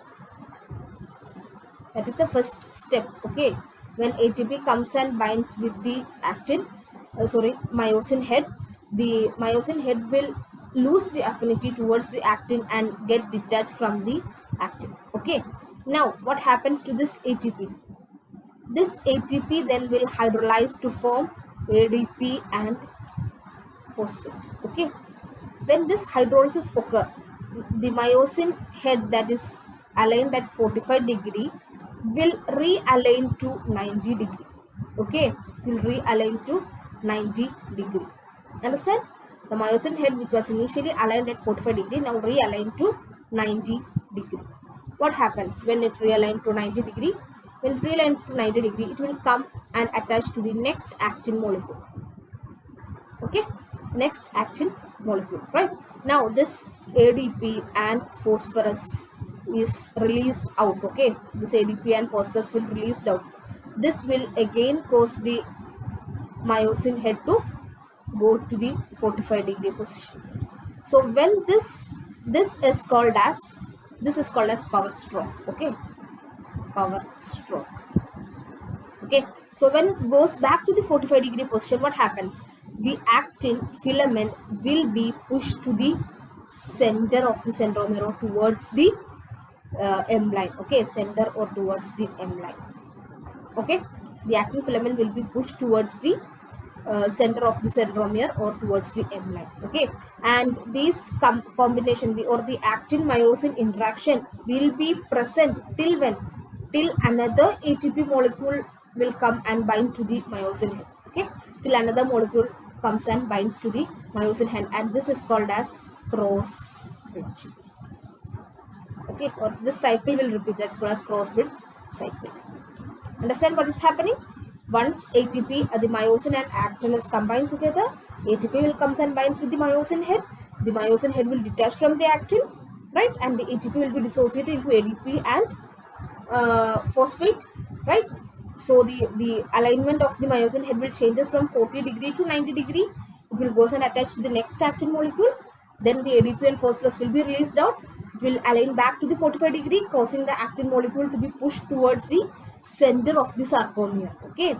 That is the first step. Okay, when ATP comes and binds with the actin, myosin head, the myosin head will lose the affinity towards the actin and get detached from the actin. Okay, now what happens to this ATP? This ATP then will hydrolyze to form ADP and phosphate. Okay, when this hydrolysis occur, the myosin head that is aligned at 45 degree will realign to 90 degree. Okay, will realign to 90 degree. Understand? The myosin head, which was initially aligned at 45 degree, now realigned to 90 degree. What happens when it realigns to 90 degree? When it realigns to 90 degree, it will come and attach to the next actin molecule. Okay, next actin molecule, right? Now this ADP and phosphorus is released out. Okay, this ADP and phosphorus will released out. This will again cause the myosin head to go to the 45 degree position. So when this is called as power stroke. Okay, power stroke. Okay, so when it goes back to the 45 degree position, what happens? The actin filament will be pushed to the center of the centromere or towards the M line. Okay, center or towards the M line. Okay, the actin filament will be pushed towards the center of the centromere or towards the M line. Okay, and this combination, the actin myosin interaction will be present till when? Till another ATP molecule will come and bind to the myosin head. Okay, till another molecule comes and binds to the myosin head, and this is called as cross bridging. Okay, or this cycle will repeat. That's called as cross bridge cycle. Understand what is happening? Once ATP, the myosin and actin is combined together, ATP will come and binds with the myosin head. The myosin head will detach from the actin, right? And the ATP will be dissociated into ADP and phosphate, right? So the alignment of the myosin head will changes from 40 degree to 90 degree. It will goes and attach to the next actin molecule. Then the ADP and phosphorus will be released out. It will align back to the 45 degree, causing the actin molecule to be pushed towards the center of the sarcomere. Okay,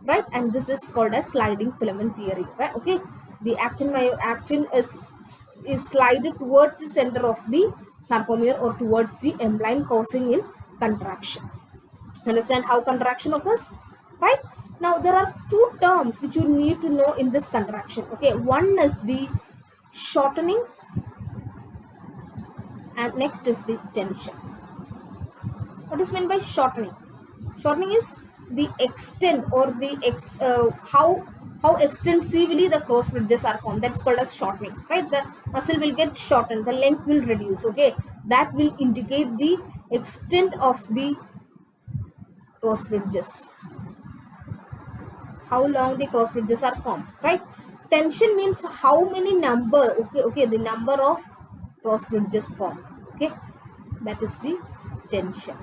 right? And this is called as sliding filament theory, right? Okay, the actin is slided towards the center of the sarcomere or towards the M line, causing in contraction. Understand how contraction occurs, right? Now there are two terms which you need to know in this contraction. Okay, one is the shortening and next is the tension. What is meant by shortening? Shortening is the extent or the how extensively the cross bridges are formed. That's called as shortening, right? The muscle will get shortened, the length will reduce. Okay, that will indicate the extent of the cross bridges, how long the cross bridges are formed, right? Tension means how many number, okay, the number of cross bridges formed. Okay, that is the tension.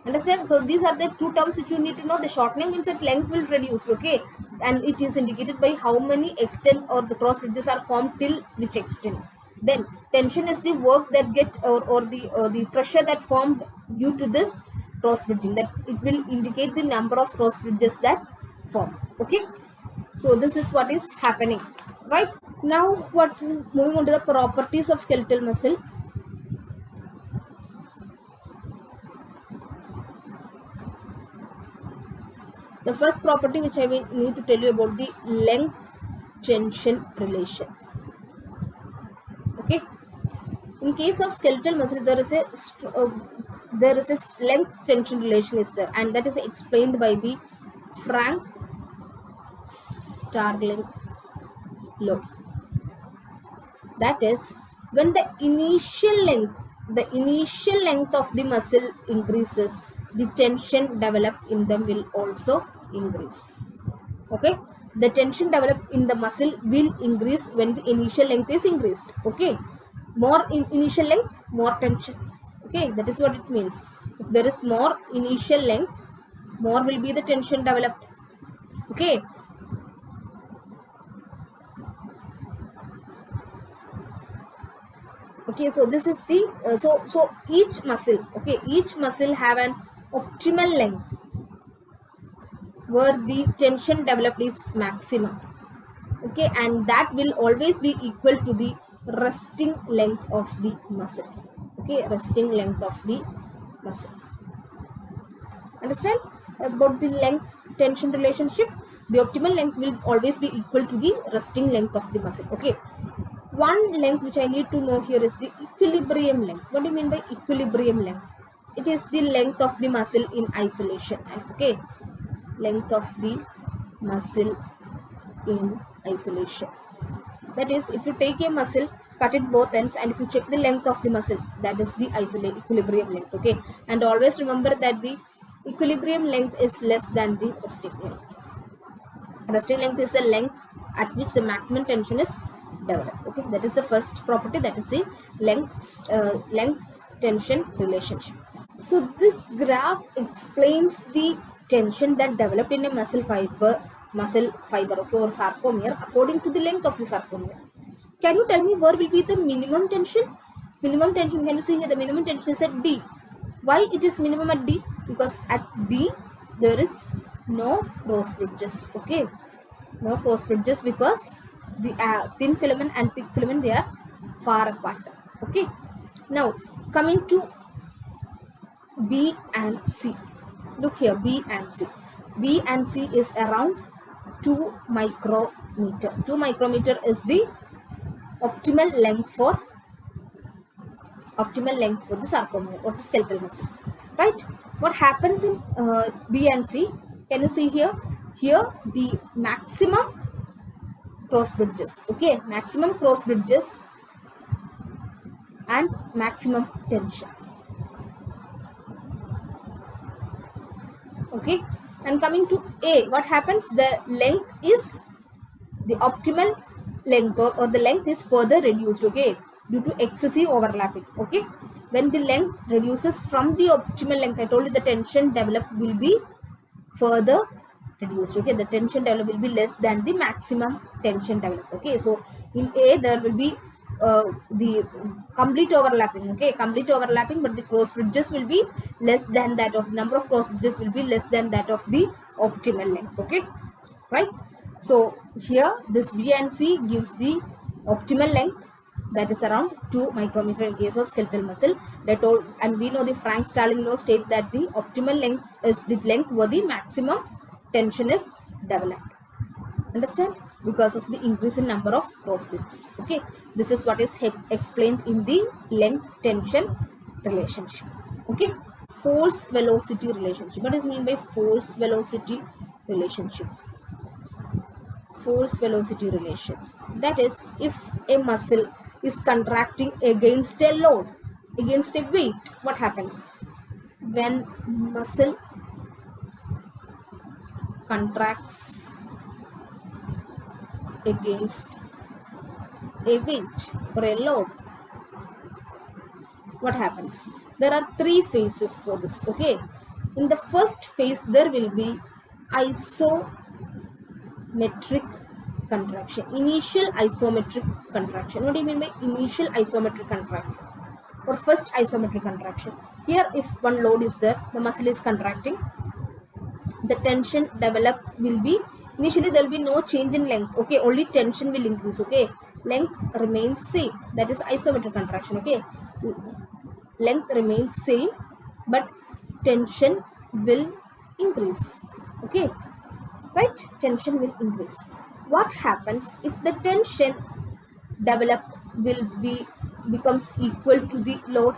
Understand? So these are the two terms which you need to know. The shortening means that length will reduce. Okay, and it is indicated by how many extent or the cross bridges are formed till which extent. Then tension is the work that get or the pressure that formed due to this cross bridging, that it will indicate the number of cross bridges that form. Okay, so this is what is happening, right? Now moving on to the properties of skeletal muscle. The first property which I will need to tell you about, the length tension relation. Okay, in case of skeletal muscle, there is a length tension relation is there, and that is explained by the Frank Starling law. That is, when the initial length of the muscle increases, the tension developed in them will also increase. Okay, the tension developed in the muscle will increase when the initial length is increased. Okay, more in initial length, more tension. Okay, that is what it means. If there is more initial length, more will be the tension developed. Okay. Okay, so this is the so each muscle, okay, each muscle have an optimal length where the tension developed is maximum. Okay, and that will always be equal to the resting length of the muscle. Okay, resting length of the muscle. Understand about the length tension relationship? The optimal length will always be equal to the resting length of the muscle. Okay, one length which I need to know here is the equilibrium length. What do you mean by equilibrium length? It is the length of the muscle in isolation. Okay, length of the muscle in isolation. That is, if you take a muscle, cut it both ends, and if you check the length of the muscle, that is the equilibrium length. Okay, and always remember that the equilibrium length is less than the resting length. Resting length is the length at which the maximum tension is developed. Okay, that is the first property, that is the length tension relationship. So this graph explains the tension that developed in a muscle fiber, okay, or sarcomere according to the length of the sarcomere. Can you tell me where will be the minimum tension? Minimum tension, can you see here, the minimum tension is at D. Why it is minimum at D? Because at D there is no cross bridges. Okay, no cross bridges because the thin filament and thick filament, they are far apart. Okay, now coming to B and C. Look here, B and C. B and C is around 2 micrometer. 2 micrometer is the optimal length for the sarcomere or the skeletal muscle, right? What happens in B and C? Can you see here? Here the maximum cross bridges. Okay, maximum cross bridges and maximum tension. Okay, and coming to A, what happens? The length is the optimal length, or the length is further reduced. Okay, due to excessive overlapping. Okay, when the length reduces from the optimal length, I told you the tension developed will be further reduced. Okay, the tension developed will be less than the maximum tension developed. Okay, so in A there will be the complete overlapping. Okay, complete overlapping, but the cross bridges will be less than that of number of cross bridges will be less than that of the optimal length. Okay, right? So here this B and C gives the optimal length, that is around 2 micrometer in case of skeletal muscle. That all, and we know the Frank-Starling law state that the optimal length is the length where the maximum tension is developed. Understand? Because of the increase in number of cross bridges. Okay, this is what is explained in the length tension relationship. Okay, force velocity relationship. What is mean by force velocity relationship? Force velocity relation, that is, if a muscle is contracting against a load, against a weight, what happens? When muscle contracts against a weight or a load, what happens? There are 3 phases for this. Okay, in the first phase there will be isometric contraction, initial isometric contraction. What do you mean by initial isometric contraction or first isometric contraction? Here, if one load is there, the muscle is contracting, the tension developed will be, initially there will be no change in length. Okay, only tension will increase. Okay, length remains same, that is isometric contraction. Okay, length remains same but tension will increase. Okay, right? Tension will increase. What happens if the tension developed becomes equal to the load?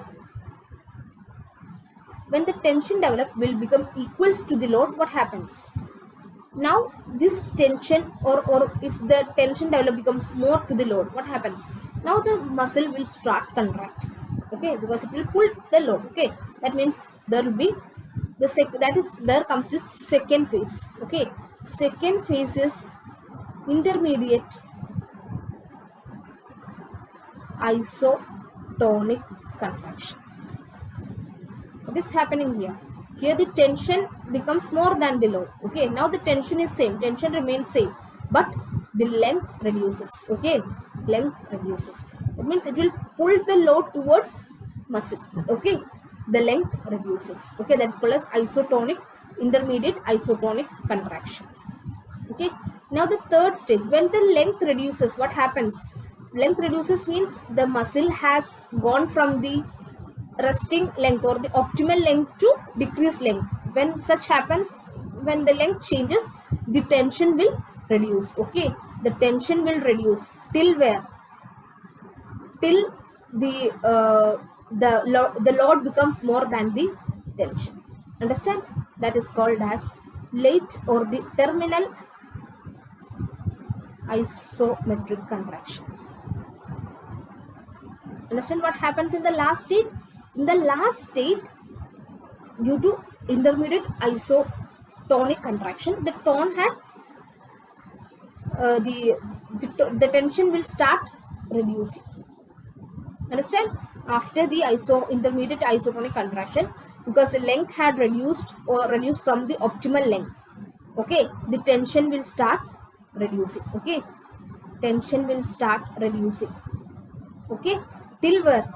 When the tension developed will become equals to the load, what happens? Now this tension, or if the tension developed becomes more to the load, what happens? Now the muscle will start contracting. Okay, because it will pull the load. Okay, that means there will be there comes this second phase. Okay, second phase is intermediate isotonic contraction. What is happening here? Here the tension becomes more than the load. Okay, now the tension is same, tension remains same, but the length reduces. Okay, length reduces. It means it will pull the load towards muscle. Okay, the length reduces. Okay, that's called as isotonic, intermediate isotonic contraction. Okay, now the third stage, when the length reduces, what happens? Length reduces means the muscle has gone from the resting length or the optimal length to decreased length. When such happens, when the length changes, the tension will reduce. Okay, the tension will reduce till where? Till the load becomes more than the tension. Understand? That is called as late or the terminal isometric contraction. Understand what happens in the last state? In the last state, due to intermediate isotonic contraction, the tone had the tension will start reducing. Understand? After the intermediate isotonic contraction, because the length had reduced from the optimal length. Okay, the tension will start reducing. Okay, tension will start reducing. Okay, till where?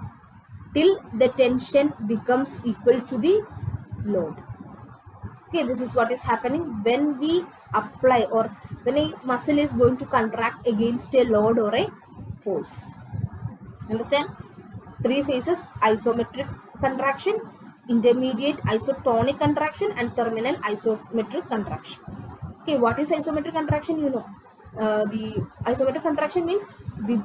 Till the tension becomes equal to the load. Okay, this is what is happening when we apply or when a muscle is going to contract against a load or a force. Understand? Three phases: isometric contraction, intermediate isotonic contraction, and terminal isometric contraction. Okay, what is isometric contraction? You know, the isometric contraction means the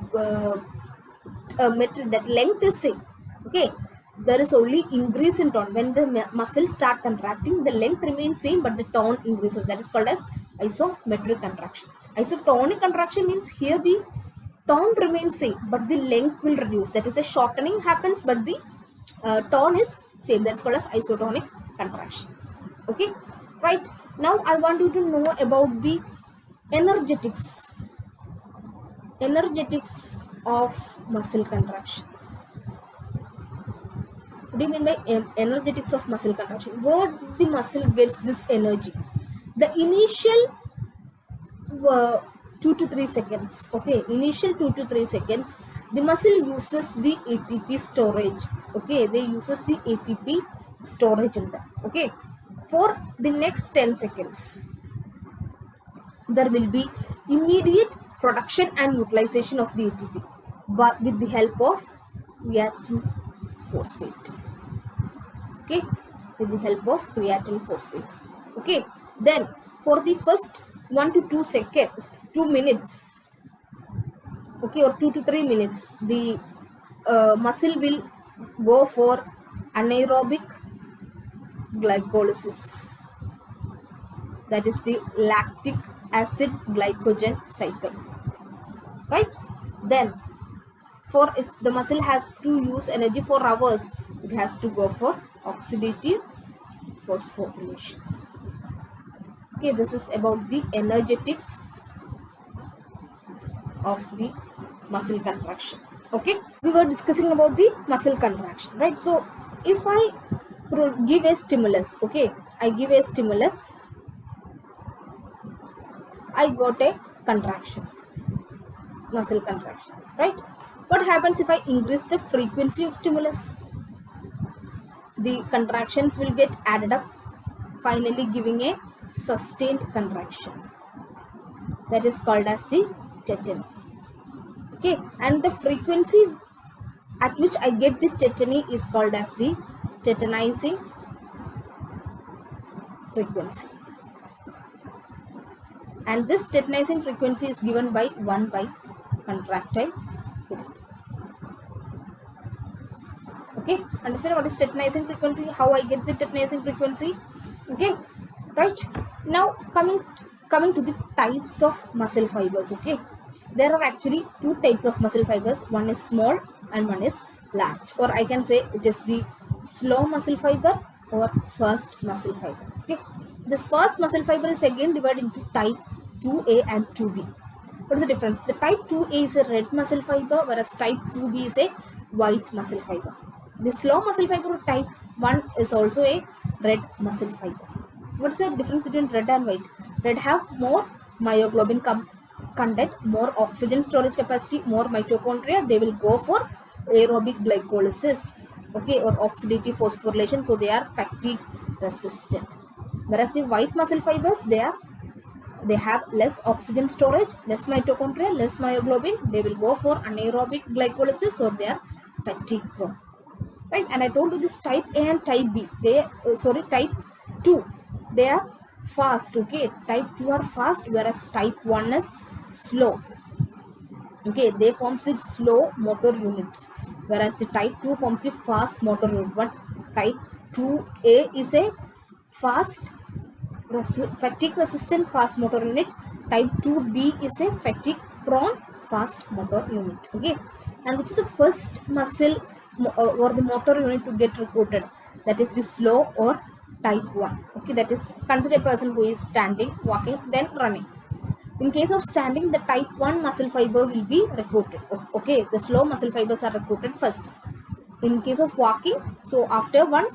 metric, that length is same. Okay, there is only increase in tone. When the muscle start contracting, the length remains same, but the tone increases. That is called as isometric contraction. Isotonic contraction means here the tone remains same, but the length will reduce. That is, a shortening happens, but the tone is same. That's called as isotonic contraction. Okay, right. Now I want you to know about the energetics of muscle contraction. What do you mean by energetics of muscle contraction? Where the muscle gets this energy? The initial 2 to 3 seconds. Okay, initial 2 to 3 seconds, the muscle uses the ATP storage. Okay, they uses the ATP storage in that. Okay, for the next 10 seconds, there will be immediate production and utilization of the ATP, but with the help of creatine phosphate. Okay, with the help of creatine phosphate. Okay, then for the first 1 to 2 seconds, 2 minutes, okay, or 2 to 3 minutes, the muscle will go for anaerobic glycolysis. That is the lactic acid glycogen cycle, right? Then for if the muscle has to use energy for hours, it has to go for oxidative phosphorylation. Okay, this is about the energetics of the muscle contraction. Okay, we were discussing about the muscle contraction, right? So if I give a stimulus, okay, I give a stimulus, I got a contraction, muscle contraction, right? What happens if I increase the frequency of stimulus? The contractions will get added up, finally giving a sustained contraction. That is called as the tetany. Okay, and the frequency at which I get the tetany is called as the tetanizing frequency. And this tetanizing frequency is given by 1 by contractile period. Okay, understand what is tetanizing frequency, how I get the tetanizing frequency? Okay, right. Now coming to the types of muscle fibers. Okay, there are actually 2 types of muscle fibers. One is small and one is large, or I can say it is the slow muscle fiber or fast muscle fiber. Okay, this fast muscle fiber is again divided into type 2A and 2B. What is the difference? The type 2A is a red muscle fiber, whereas type 2B is a white muscle fiber. The slow muscle fiber type one is also a red muscle fiber. What's the difference between red and white? Red have more myoglobin content, more oxygen storage capacity, more mitochondria. They will go for aerobic glycolysis, okay, or oxidative phosphorylation. So they are fatigue resistant. Whereas the white muscle fibers, they have less oxygen storage, less mitochondria, less myoglobin. They will go for anaerobic glycolysis, so they are fatigue prone. Right? And I told you this type A and type B. Type 2. They are fast. Okay, type 2 are fast, whereas type 1 is slow. Okay, they forms the slow motor units, whereas the type 2 forms the fast motor unit. But type 2A is a fast fatigue resistant fast motor unit. Type 2B is a fatigue prone fast motor unit. Okay, and which is the first muscle or the motor unit to get recruited? That is the slow or type 1. Okay, that is consider a person who is standing, walking, then running. In case of standing, the type 1 muscle fiber will be recruited. Okay, the slow muscle fibers are recruited first. In case of walking, so after 1,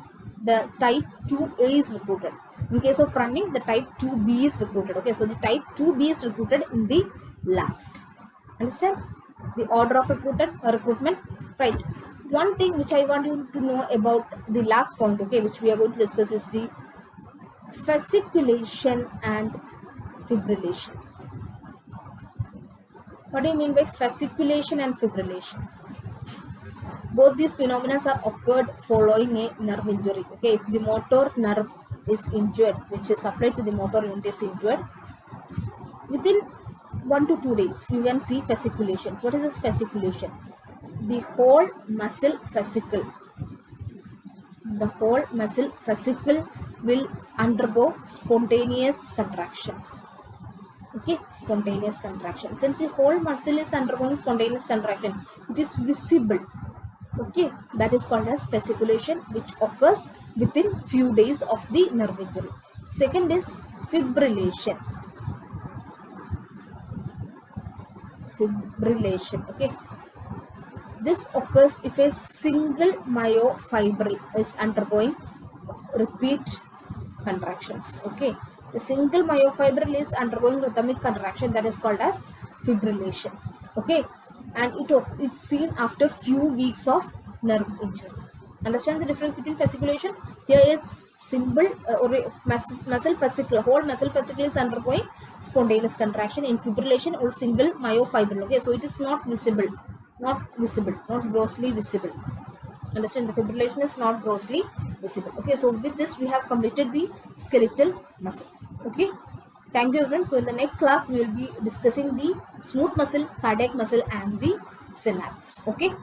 the type 2A is recruited. In case of running, the type 2B is recruited. Okay, so the type 2B is recruited in the last. Understand the order of recruitment? Right. One thing which I want you to know about the last point, okay, which we are going to discuss, is the fasciculation and fibrillation. What do you mean by fasciculation and fibrillation? Both these phenomena are occurred following a nerve injury. Okay, if the motor nerve is injured, which is supplied to the motor unit is injured, within 1 to 2 days you can see fasciculations. What is this fasciculation? The whole muscle fascicle will undergo spontaneous contraction. Okay, spontaneous contraction. Since the whole muscle is undergoing spontaneous contraction, it is visible. Okay, that is called as fasciculation, which occurs within few days of the nerve injury. Second is fibrillation. Okay, this occurs if a single myofibril is undergoing repeat contractions. Okay, the single myofibril is undergoing rhythmic contraction, that is called as fibrillation. Okay, and it's seen after few weeks of nerve injury. Understand the difference between fasciculation? Here is symbol or muscle fascicle. Whole muscle fascicle is undergoing spontaneous contraction. In fibrillation, or single myofibril. Okay, so it is not grossly visible. Understand, the fibrillation is not grossly visible. Okay, so with this we have completed the skeletal muscle. Okay, thank you everyone. So in the next class we will be discussing the smooth muscle, cardiac muscle and the synapse. Okay.